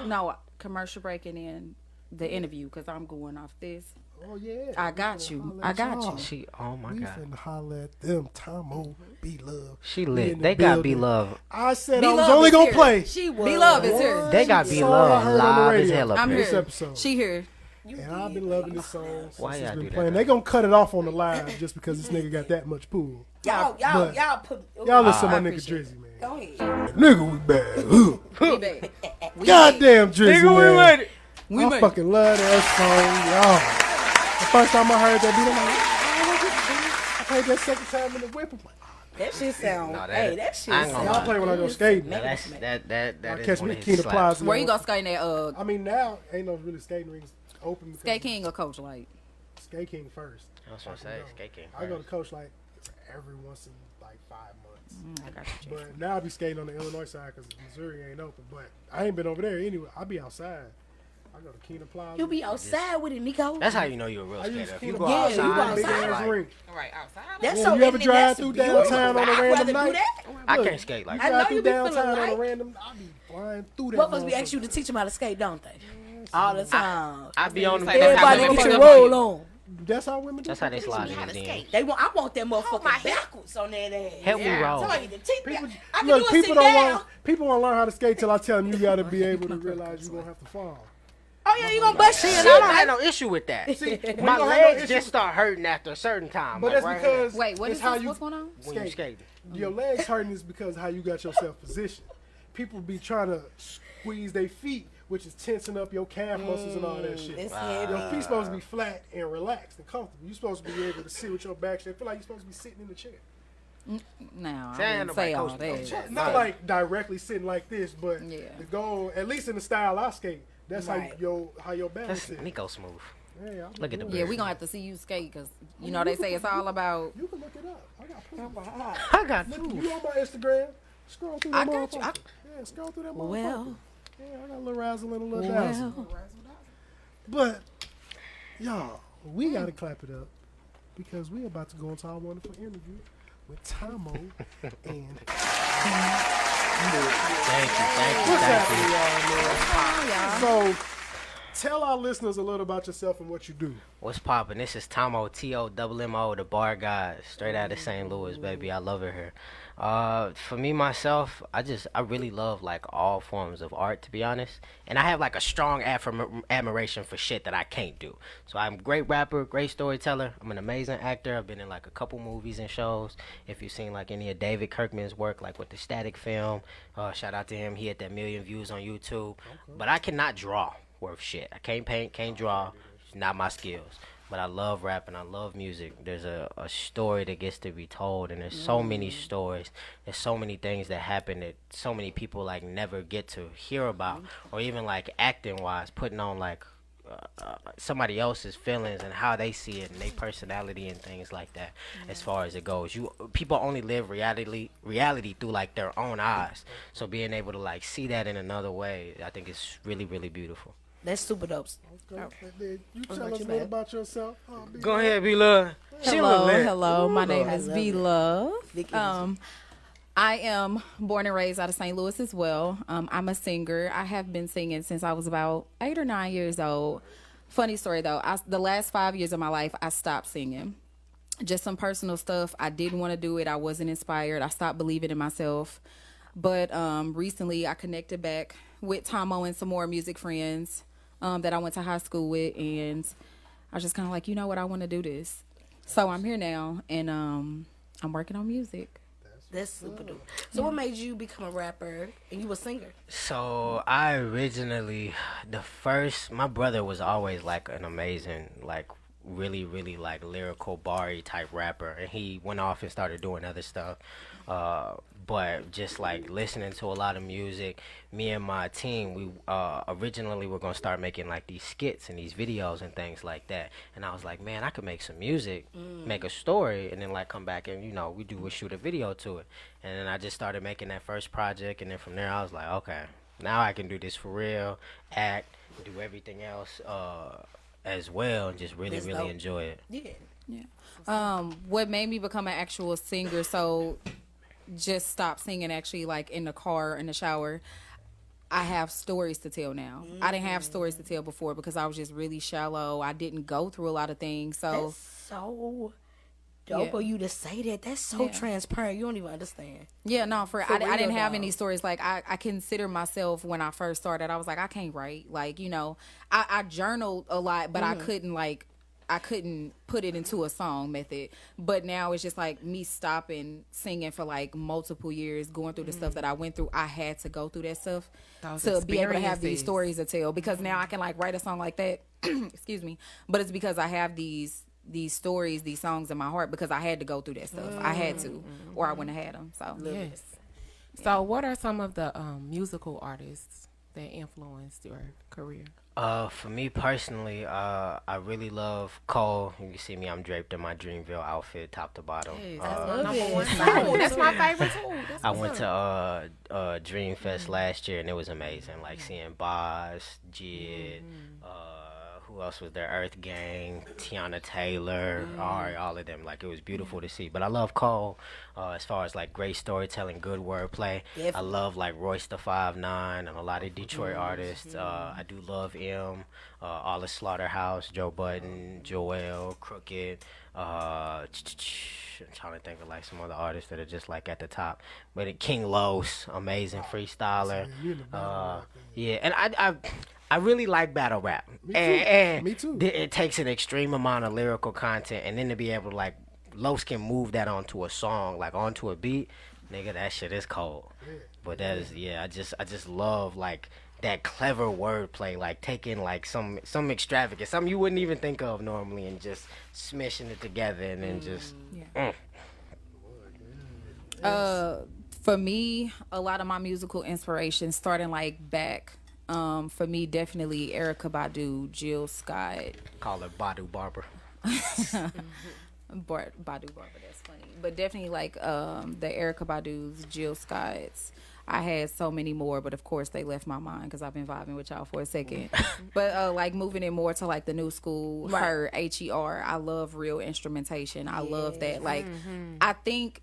No, commercial breaking in the interview because I'm going off this. Oh yeah. I got you. I got you. Oh my We God. finna holler at them. Tommo, B Love. She We lit. in the They got B building. Love. I said I B-Love was only is gonna here. play. She was. B-Love is here. They got B song I Love heard on the live as radio. hell up I'm here. This here. episode. She here. And I've been loving this song since Why it's y'all been do that, playing. though? They gonna cut it off on the live just because this nigga got that much pool. Y'all put. Y'all listen to I my nigga appreciate Drizzy, man. Go ahead. Nigga, we bad. We back. Goddamn Drizzy, man. We I made it. fucking love that song, y'all. The first time I heard that beat, I'm like, I played that second time in the whip. I'm like, That shit sound. No, that- Hey, that shit I ain't gonna sound. I'll play when I go skating. Now that's that I'll is catch one me of Kina his slaps. Plaza. Where you go skating at? I mean, now ain't no really skating rings open. because Skate King or Coach Light? Skate King first. I was gonna say Skate King. I go to Coach like every once in like 5 months. I got you. But now I be skating on the Illinois side because Missouri ain't open. But I ain't been over there anyway. I be outside. I go to Kina Plaza. You be outside with it, Nico. That's how you know you're a real I use skater. If you Kina go Yeah, you outside, go big outside. ass like, rink. Right outside. That's Yeah, so. you ever and drive that's through beautiful. downtown on a I'd random rather night? do that. I Look, can't skate like You I that. know drive through you be feeling downtown on a right. random. I be flying through that. What supposed to be motherfucker. asking you to teach them how to skate, don't they? All the time. I be on the Say that's how Everybody women get pick your up on roll you. on. That's how women do. That's how they it. slide How in to the skate. They want. I want that motherfucker my head. backwards on that ass. Help me roll. Somebody need to teach me. People, I can look, do a people sit don't down. want people want to learn how to skate till I tell them you got to be able to realize you gonna have to fall. Oh yeah, you gonna bust See, shit. and I don't have no issue with that. See, when My you don't have no legs issue- just start hurting after a certain time. But like that's right because Wait, what it's is how this? you What's going on? here, when you skate. skating. Your legs hurting is because how you got yourself positioned. People be trying to squeeze their feet, which is tensing up your calf muscles and all that shit. It's heavy. Your feet supposed to be flat and relaxed and comfortable. You're supposed to be able to sit with your back straight. Feel like you're supposed to be sitting in the chair. No, Say I ain't wouldn't say nobody all coached that. Not like directly sitting like this, but Yeah. the goal, at least in the style I skate, that's Right. how your balance That's is. Nico smooth. Yeah, Look at the Yeah, we gonna have to see you skate because you know they say it's all about. You can look it up. I got plenty. I got Look, two. you on my Instagram? Scroll through that I got you. motherfucker. Yeah, scroll through that motherfucker. Well, Yeah, I got a little razzle and a little dazzle. But, y'all, we got to clap it up because we about to go into our wonderful interview with Tommo and What's happening, y'all, man? So, tell our listeners a little about yourself and what you do. What's poppin'? This is Tommo, T-O-M-M-O, the bar guy, straight out of St. Louis, baby. I love it here. For me, myself, I really love, like, all forms of art, to be honest. And I have, like, a strong admiration for shit that I can't do. So I'm a great rapper, great storyteller. I'm an amazing actor. I've been in, like, a couple movies and shows. If you've seen, like, any of David Kirkman's work, like, with the Static film, shout out to him. He had that 1 million views on YouTube. But I cannot draw worth shit. I can't paint, can't draw. It's not my skills. But I love rapping. I love music. There's a story that gets to be told, and there's so many stories. There's so many things that happen that so many people like never get to hear about, or even like acting wise, putting on like somebody else's feelings and how they see it and their personality and things like that. As far as it goes, people only live reality through like their own eyes. So being able to like see that in another way, I think it's really, really beautiful. that's super dope. Okay. You tell us a little about yourself. Go ahead, B-Love. Hello. My name I is love B it. Love. I am born and raised out of St. Louis as well. I'm a singer. I have been singing since I was about 8 or 9 years old. Funny story though, the last 5 years of my life, I stopped singing. Just some personal stuff. I didn't want to do it. I wasn't inspired. I stopped believing in myself. But recently, I connected back with Tommo and some more music friends that I went to high school with, and I was just kind of like, you know what, I want to do this. So I'm here now, and I'm working on music. That's super dope. So what made you become a rapper and you a singer? So I originally, my brother was always like an amazing like really like lyrical bar type rapper, and he went off and started doing other stuff. But just like listening to a lot of music, me and my team, we originally were gonna start making like these skits and these videos and things like that. And I was like, man, I could make some music, make a story, and then like come back and we shoot a video to it. And then I just started making that first project, and then from there I was like, okay, now I can do this for real, act, do everything else as well, and just really enjoy it. Yeah. What made me become an actual singer? So just stop singing actually like in the car, in the shower. I have stories to tell now. I didn't have stories to tell before because I was just really shallow. I didn't go through a lot of things. So that's so dope of you to say that. That's so transparent. You don't even understand. Yeah, no, I didn't have though. any stories. Like I consider myself, when I first started, I was like, I can't write. Like, I journaled a lot, but I couldn't put it into a song method. But now it's just like me stopping singing for like multiple years, going through the stuff that I went through. I had to go through that stuff to be able to have these stories to tell, because now I can like write a song like that. Excuse me. But it's because I have these stories, these songs in my heart, because I had to go through that stuff. I had to, or I wouldn't have had them. So yes. So what are some of the musical artists that influenced your career? For me personally, I really love Cole. You can see me, I'm draped in my Dreamville outfit, top to bottom. That's my favorite too. I went to Dreamfest last year, and it was amazing. Like seeing Boz, Jid, who else was there? Earth Gang, Tiana Taylor, Ari, all of them. Like, it was beautiful to see. But I love Cole as far as like great storytelling, good wordplay. I love like Royce the 5'9" and a lot of Detroit artists. I do love M, all the Slaughterhouse, Joe Budden, Joel, Crooked. I'm trying to think of like some other artists that are just like at the top. But King Los, amazing freestyler. Yeah, and I really like battle rap. Me too. It takes an extreme amount of lyrical content, and then to be able to like, Los can move that onto a song, like onto a beat. Nigga, that shit is cold. But that is, I just love like that clever wordplay, like taking like some extravagant, something you wouldn't even think of normally, and just smishing it together, and then just. For me, a lot of my musical inspiration starting like back. For me, definitely Erykah Badu, Jill Scott. Call her Badu Barber. Badu Barber, that's funny. But definitely like the Erykah Badu's, Jill Scott's. I had so many more, but of course they left my mind because I've been vibing with y'all for a second. But like moving it more to like the new school, her HER. I love real instrumentation. I love that. Like I think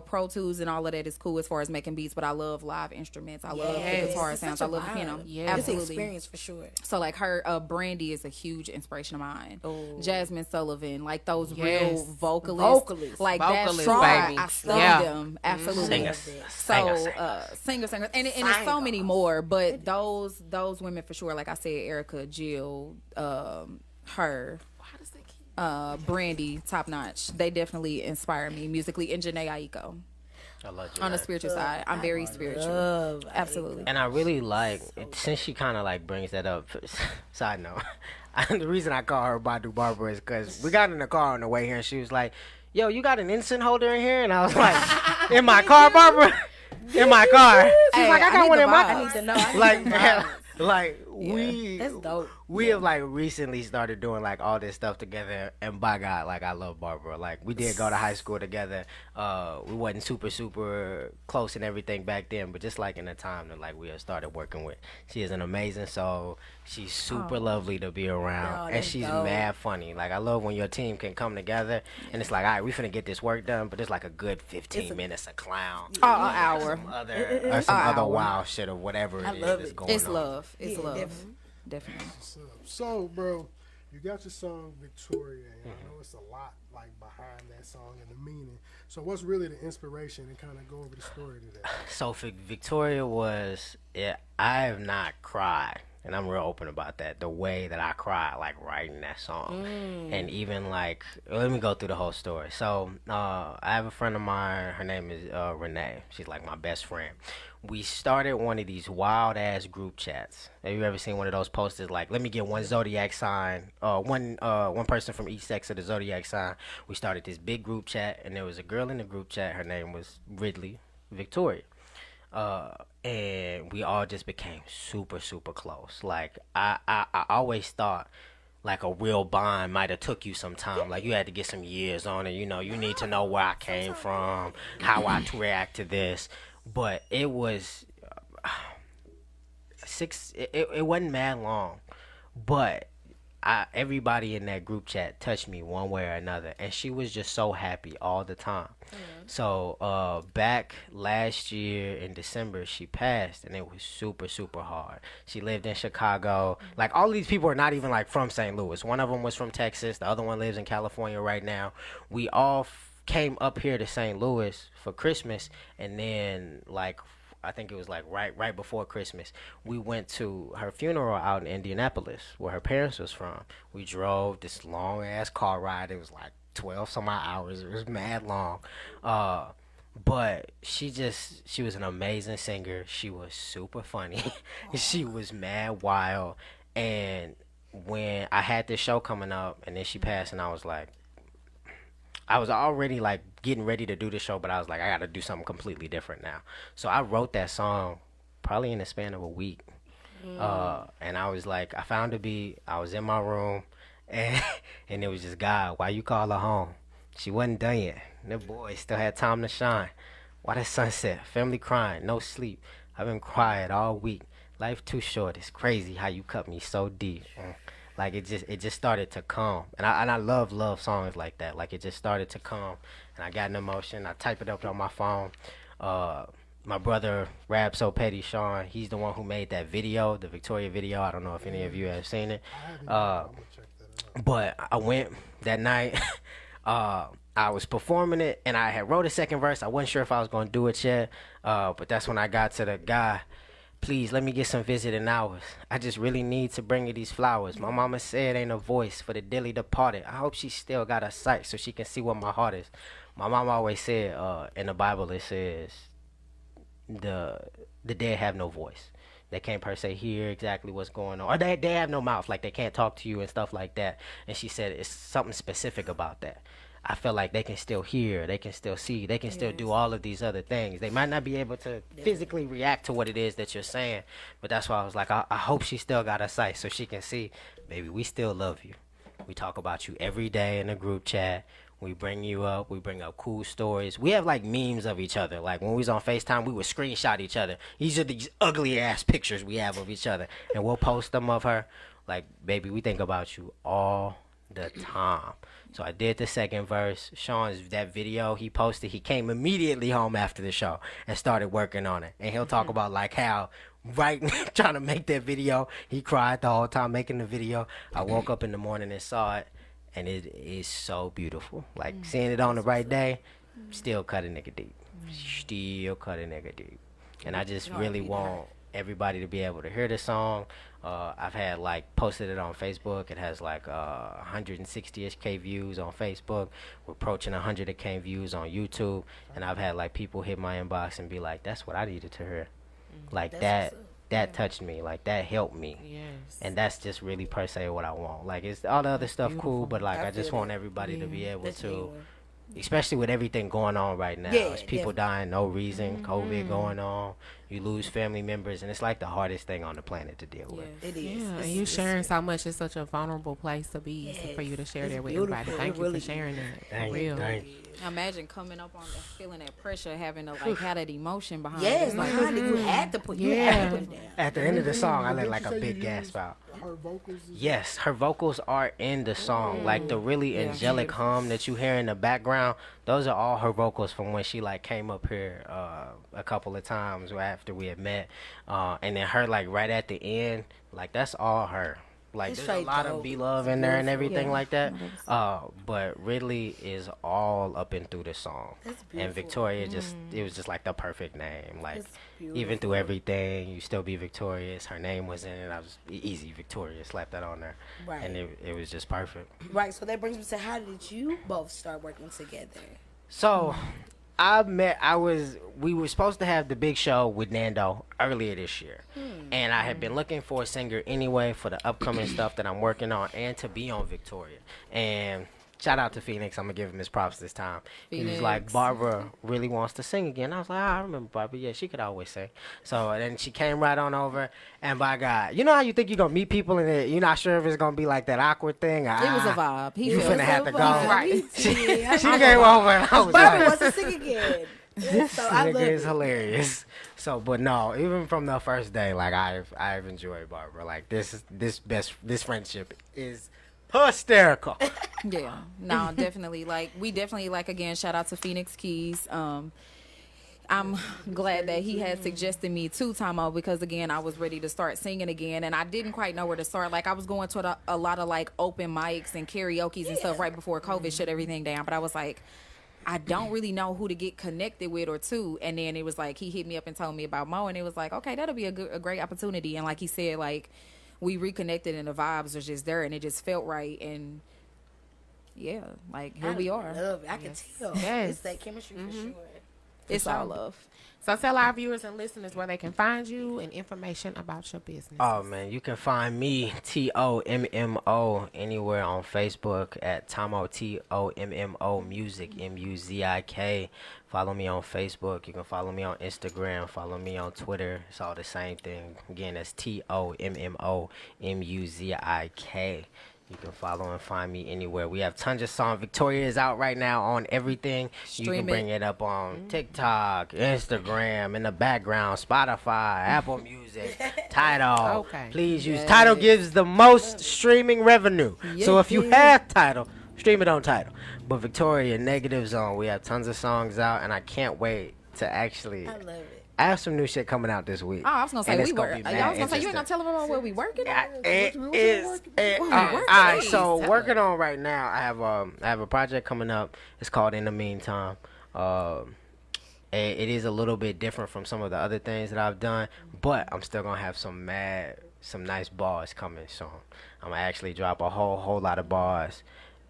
Pro Tools and all of that is cool as far as making beats, but I love live instruments. I love the guitar sounds. I love the piano. Absolutely, it's experience for sure. So like her, Brandy is a huge inspiration of mine. Jasmine Sullivan, like those real vocalists, like that strong. I study them absolutely. Singers, and it's so many more, but those women for sure, like I said, Erykah, Jill, her, Brandy, top notch. They definitely inspire me musically, and Janae Aiko. I love on the spiritual side. I'm very spiritual. Absolutely. And I really like, since she kind of like brings that up, side note, the reason I call her Badu Barber is because we got in the car on the way here, and she was like, yo, you got an incense holder in here? And I was like, in my car, Barbara? In my car. She's like, I got one in my car. I need to know. Like that's dope. We have like recently started doing like all this stuff together, and by God, like I love Barbara. Like we did go to high school together. We wasn't super close and everything back then, but just like in the time that like we had started working with, she is an amazing soul. She's super lovely to be around, and she's mad funny. Like I love when your team can come together, and it's like, all right, we finna get this work done, but it's like a good 15 minutes of clown, an hour, some other wild shit or whatever it is that's going on. It's love. It's love. Definitely. So, bro, you got your song Victoria, and I know it's a lot like behind that song and the meaning. So, what's really the inspiration, and kind of go over the story to that? So, for Victoria was, I have not cried And I'm real open about that. The way that I cried, like writing that song, and even like, let me go through the whole story. So, I have a friend of mine. Her name is Renee. She's like my best friend. We started one of these wild ass group chats. Have you ever seen one of those posters like, let me get one zodiac sign, one person from each sex of the zodiac sign? We started this big group chat, and there was a girl in the group chat. Her name was Ridley Victoria. And we all just became super, super close. Like I always thought like a real bond might have took you some time. Like you had to get some years on it. You know, you need to know where I came from, how I react to this. But it was it wasn't mad long, but everybody in that group chat touched me one way or another, and she was just so happy all the time. So back last year in December, she passed, and it was super, super hard. She lived in Chicago. Like, all these people are not even like from St. Louis. One of them was from Texas. The other one lives in California right now. We all came up here to St. Louis for Christmas, and then like I think it was like right before Christmas, we went to her funeral out in Indianapolis, where her parents was from. We drove this long ass car ride. It was like 12 some odd hours. It was mad long. But she was an amazing singer. She was super funny. She was mad wild. And when I had this show coming up and then she passed, and I was already like getting ready to do the show, but I was like, I got to do something completely different now. So I wrote that song probably in the span of a week. And I was like, I found a beat. I was in my room, and it was just, God, why you call her home? She wasn't done yet. The boy still had time to shine. Why the sunset? Family crying, no sleep. I've been quiet all week. Life too short. It's crazy how you cut me so deep. Like it just started to come, and I love songs like that. Like it just started to come, and I got an emotion. I type it up on my phone. My brother Rap So Petty Sean, he's the one who made that video, the Victoria video. I don't know if any of you have seen it. But I went that night. I was performing it, and I had wrote a second verse. I wasn't sure if I was going to do it yet, but that's when I got to the guy. Please, let me get some visiting hours. I just really need to bring you these flowers. My mama said ain't a voice for the dearly departed. I hope she still got a sight so she can see what my heart is. My mama always said, in the Bible it says, the dead have no voice. They can't per se hear exactly what's going on. Or they have no mouth, like they can't talk to you and stuff like that. And she said it's something specific about that. I feel like they can still hear, they can still see, they can still do all of these other things. They might not be able to physically react to what it is that you're saying, but that's why I was like, I hope she still got her sight so she can see, baby, we still love you. We talk about you every day in the group chat. We bring you up. We bring up cool stories. We have like memes of each other. Like when we was on FaceTime, we would screenshot each other. These are these ugly ass pictures we have of each other, and we'll post them of her. Like, baby, we think about you all the time. So I did the second verse. Sean's that video he posted, he came immediately home after the show and started working on it. And he'll talk about like how right trying to make that video, he cried the whole time making the video. I woke up in the morning and saw it, and it is so beautiful. Like seeing it on the right day, still cut a nigga deep. Still cut a nigga deep. And I just really want everybody to be able to hear the song. I've had like posted it on Facebook. It has like 160ish K views on Facebook. We're approaching 100K views on YouTube, and I've had like people hit my inbox and be like, "That's what I needed to hear." Like that touched me. Like that helped me. Yes. And that's just really per se what I want. Like it's all the other stuff cool, but like I just want everybody to be able to. Especially with everything going on right now. It's people dying, no reason, COVID going on. You lose family members, and it's like the hardest thing on the planet to deal with. It is. Yeah, and you sharing so much. It's such a vulnerable place to be for you to share that with everybody. Thank you for sharing that. For real. Imagine coming up on that, feeling that pressure, having to like have that emotion behind it. Like, you had to put you had to put down. At the end of the song, I let like a big gasp out. Her vocals? Yes, her vocals are in the song. Like the really angelic hum that you hear in the background, those are all her vocals from when she like came up here a couple of times after we had met. And then her like right at the end, like that's all her. Like, It's there's a straight lot dope. of B-Love in there and everything Yeah. like that. But Ridley is all up and through the song. That's And beautiful. Victoria it was just like the perfect name. Like, It's even beautiful. through everything, you still be victorious. Her name was in it. I was easy Victoria. Slapped that on there. Right. And it was just perfect. Right, so that brings me to how did you both start working together? So, we were supposed to have the big show with Nando earlier this year. And I had been looking for a singer anyway for the upcoming stuff that I'm working on and to be on Victoria. And shout out to Phoenix. I'm going to give him his props this time. He was like, Phoenix. Barbara really wants to sing again. I was like, I remember Barbara. Yeah, she could always sing. So then she came right on over. And by God, you know how you think you're going to meet people and you're not sure if it's going to be like that awkward thing? It was a vibe. You finna have to go. Right. She came over and I was Barbara like, wants to sing again. this So I nigga love is it. hilarious. So, but no, even from the first day, like I've enjoyed Barbara. Like this friendship is hysterical. Yeah, no, definitely. Like, we definitely, like, again, shout out to Phoenix Keys. I'm glad that he had suggested me to Tommo because, again, I was ready to start singing again, and I didn't quite know where to start. Like, I was going to a lot of, like, open mics and karaoke's and stuff right before COVID shut everything down, but I was like, I don't really know who to get connected with or to. And then it was like, he hit me up and told me about Mo, and it was like, okay, that'll be a great opportunity. And like he said, like, we reconnected and the vibes are just there and it just felt right. And yeah, like, here we are. Love it. I can tell. Yes. It's that chemistry for sure. It's all love. So tell our viewers and listeners where they can find you and information about your business. Oh man, you can find me Tommo anywhere on Facebook at Tommo Tommo Music Muzik. Follow me on Facebook. You can follow me on Instagram. Follow me on Twitter. It's all the same thing. Again, that's Tommo Muzik. You can follow and find me anywhere. We have tons of songs. Victoria is out right now on everything. You can bring it up on TikTok, Instagram, in the background, Spotify, Apple Music, Tidal. Okay. Please use Tidal. Gives the most streaming revenue. So if you have Tidal, stream it on Tidal. But Victoria, Negative Zone, we have tons of songs out, and I can't wait to actually. I love it. I have some new shit coming out this week. Oh, I was gonna say and we it's gonna work. be I mad was gonna say you ain't gonna interesting. tell them about where we working. It is. All right, so working on right now. I have a project coming up. It's called In the Meantime. It is a little bit different from some of the other things that I've done, but I'm still gonna have some nice bars coming soon. I'm gonna actually drop a whole lot of bars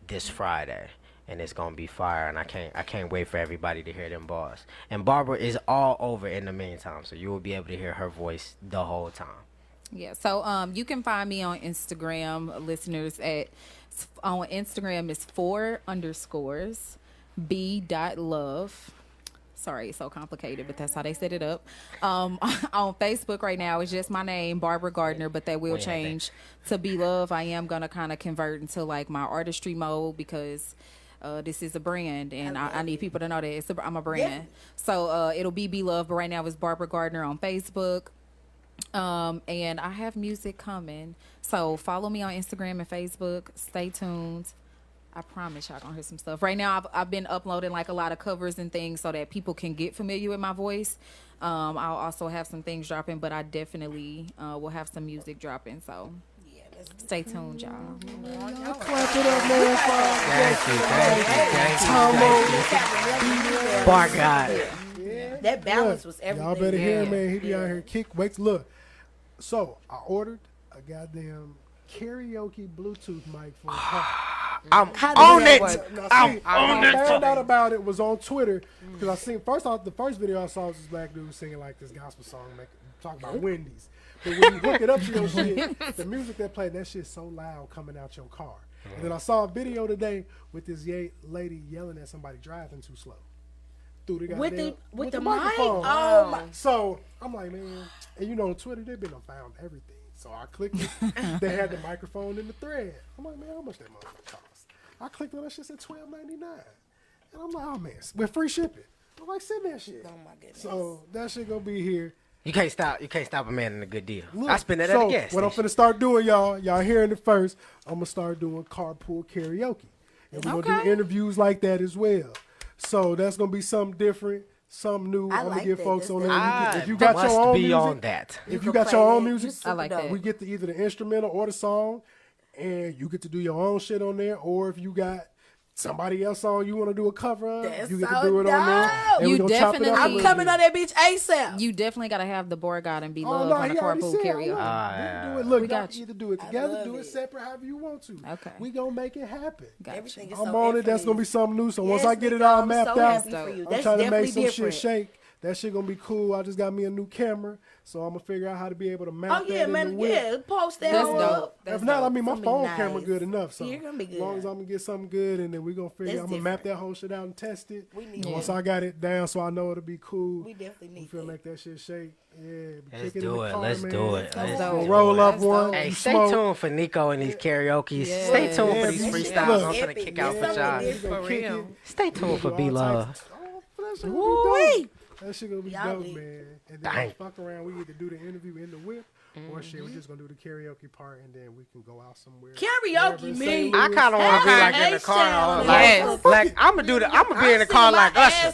this Friday. And it's gonna be fire, and I can't wait for everybody to hear them bars. And Barbara is all over In the Meantime, so you will be able to hear her voice the whole time. Yeah, so you can find me on Instagram, listeners, on Instagram is 4_B.love. Sorry, it's so complicated, but that's how they set it up. On Facebook right now, it's just my name, Barbara Gardner, but that will change to Be Love. I am gonna kind of convert into like my artistry mode because this is a brand, and I need people to know that I'm a brand. Yeah. So it'll be Love, but right now it's Barbara Gardner on Facebook. And I have music coming. So follow me on Instagram and Facebook. Stay tuned. I promise y'all gonna hear some stuff. Right now I've been uploading like a lot of covers and things so that people can get familiar with my voice. I'll also have some things dropping, but I definitely will have some music dropping. So stay tuned, y'all. Clap it up, man. Thank you. Bar God. That balance was everything. Y'all better hear him, man. He be out here look. So I ordered a goddamn karaoke Bluetooth mic for the car. I'm on it. I found out about it was on Twitter because I seen the first video I saw was this black dude singing like this gospel song, talking about Wendy's. But when you hook it up to your shit, the music that played, that shit's so loud coming out your car. And then I saw a video today with this lady yelling at somebody driving too slow. Through the with the microphone. Mic? Oh my. So I'm like, man, and you know on Twitter they've been found everything. So I clicked it. They had the microphone in the thread. I'm like, man, how much that motherfucker cost? I clicked on that shit, said $12.99. And I'm like, oh man, with free shipping. I'm like, send that shit. Oh my goodness. So that shit gonna be here. You can't stop a man in a good deal. Look, I spend that at the gas what I'm finna start doing, y'all hearing it first, I'm gonna start doing carpool karaoke. And we're gonna do interviews like that as well. So that's gonna be something different something new. I I'm like gonna get that. folks on there. I If you got must your own be music, on that. if You you can got your play own that. music, I like that. we get either the instrumental or the song, and you get to do your own shit on there. Or if you got somebody else song you want to do a cover of, That's you get so to do it on there. dope. And You we gonna chop it up definitely- a I'm little coming bit. on that bitch ASAP. You definitely gotta have the board God and be Oh, loved no, on the he already carpool said, karaoke. we can do it. Look, We y'all got can you. either do it I together, love do it it. separate, however you want to. Okay. We gonna make it happen. Everything is I'm so on it. That's effortless. gonna be something new. So once Yes, I get it nigga, all I'm mapped so out, happy for you. I'm That's trying to make definitely some different. shit shake. That shit gonna be cool. I just got me a new camera, so I'm gonna figure out how to be able to mount Oh yeah, that in the man. whip. Yeah, post that. That's hoe dope. up. If not, I mean my It's phone gonna be camera nice. good enough. So You're gonna be as long good. as I'm gonna get something good, and then we gonna figure. That's I'm gonna map different. that whole shit out and test it. We need And that. once I got it down, so I know it'll be cool. We definitely need feel that. make that shit shake. Yeah, Let's kick it in do the it. car, Let's man. do it. Let's We'll do roll it. up one. Hey, you stay smoke. tuned for Nico and these karaoke's. Yeah. Stay tuned Yeah, for these man. freestyles. Look. I'm finna kick out for Epic, y'all. man. For real. Stay tuned for Be Love. Woo-wee. That shit gonna be Y'all dope, lit. man. And then Dang. fuck around. We either do the interview in the whip, or shit. We're just gonna do the karaoke part, and then we can go out somewhere. Karaoke, Wherever in me. St. I Louis. kind of want to be like in the car, like I'm gonna be in the car like Usher.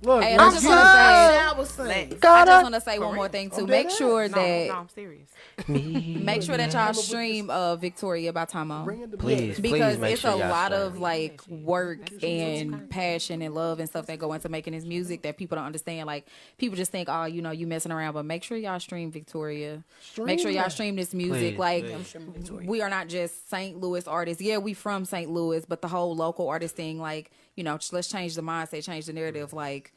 Look, Hey, I let's just get want it. to say, say. I just want to say one more thing too. I'm Make dead sure ass. that No, I'm serious. make sure that y'all stream Victoria by Tommo. Please, Because please make it's sure a y'all lot stream. of like work and passion and love and stuff that go into making his music that people don't understand. Like people just think, oh, you know, you messing around, but make sure y'all stream Victoria. Make sure y'all stream this music. Please, like please. we are not just St. Louis artists. Yeah, we from St. Louis, but the whole local artist thing, like, you know, let's change the mindset, change the narrative. Like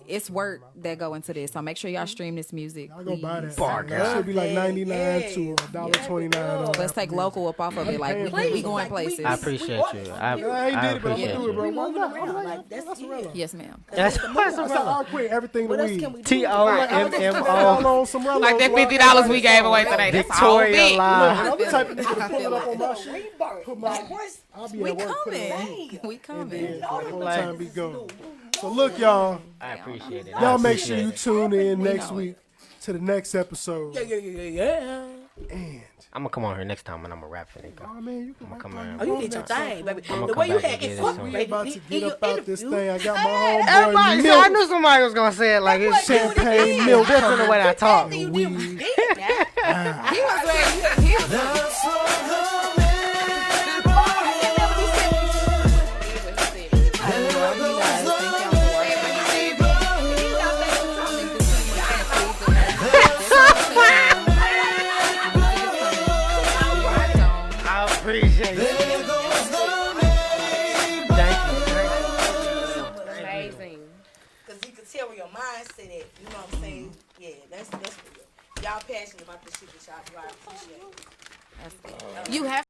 it's work that go into this. So make sure y'all stream this music. I go buy that. Bar That should be like 99 to $1.29 on Let's take local up off of it. Like we going places. I appreciate you. I ain't I did it, but I'm appreciate gonna do it, bro. you. Why not? around, I'm like, that's it. Yes, ma'am. That's That's how I quit everything to What else weed. can we do? TOMMO. Like that $50 we gave away today. That's all Victoria big. Look, Live. I'm the type of nigga to pull it up on my shit. Rebirth. Put my, Like, where's I'll be We at work. Put it on. coming. We And coming. then the whole time be gone. So look, y'all. I appreciate it. Y'all make sure you tune in next week to the next episode. yeah. And I'm gonna come on here next time and I'm gonna rap for Nico. oh man, you can I'ma come rap around. Oh, you did your thing, baby. I'ma The come way you back had and get it it cooked, soon. We about to in get your up out this interview. thing. I got my Everybody, homeboy see, I Milk, knew somebody was gonna say it like it's champagne milk. different the way I talk. You did Weed. that. He was ready. He was I appreciate it. Thank you. Amazing. Because you can tell where your mindset at. You know what I'm saying? Yeah, that's real. Y'all passionate about this shit that y'all appreciate. You have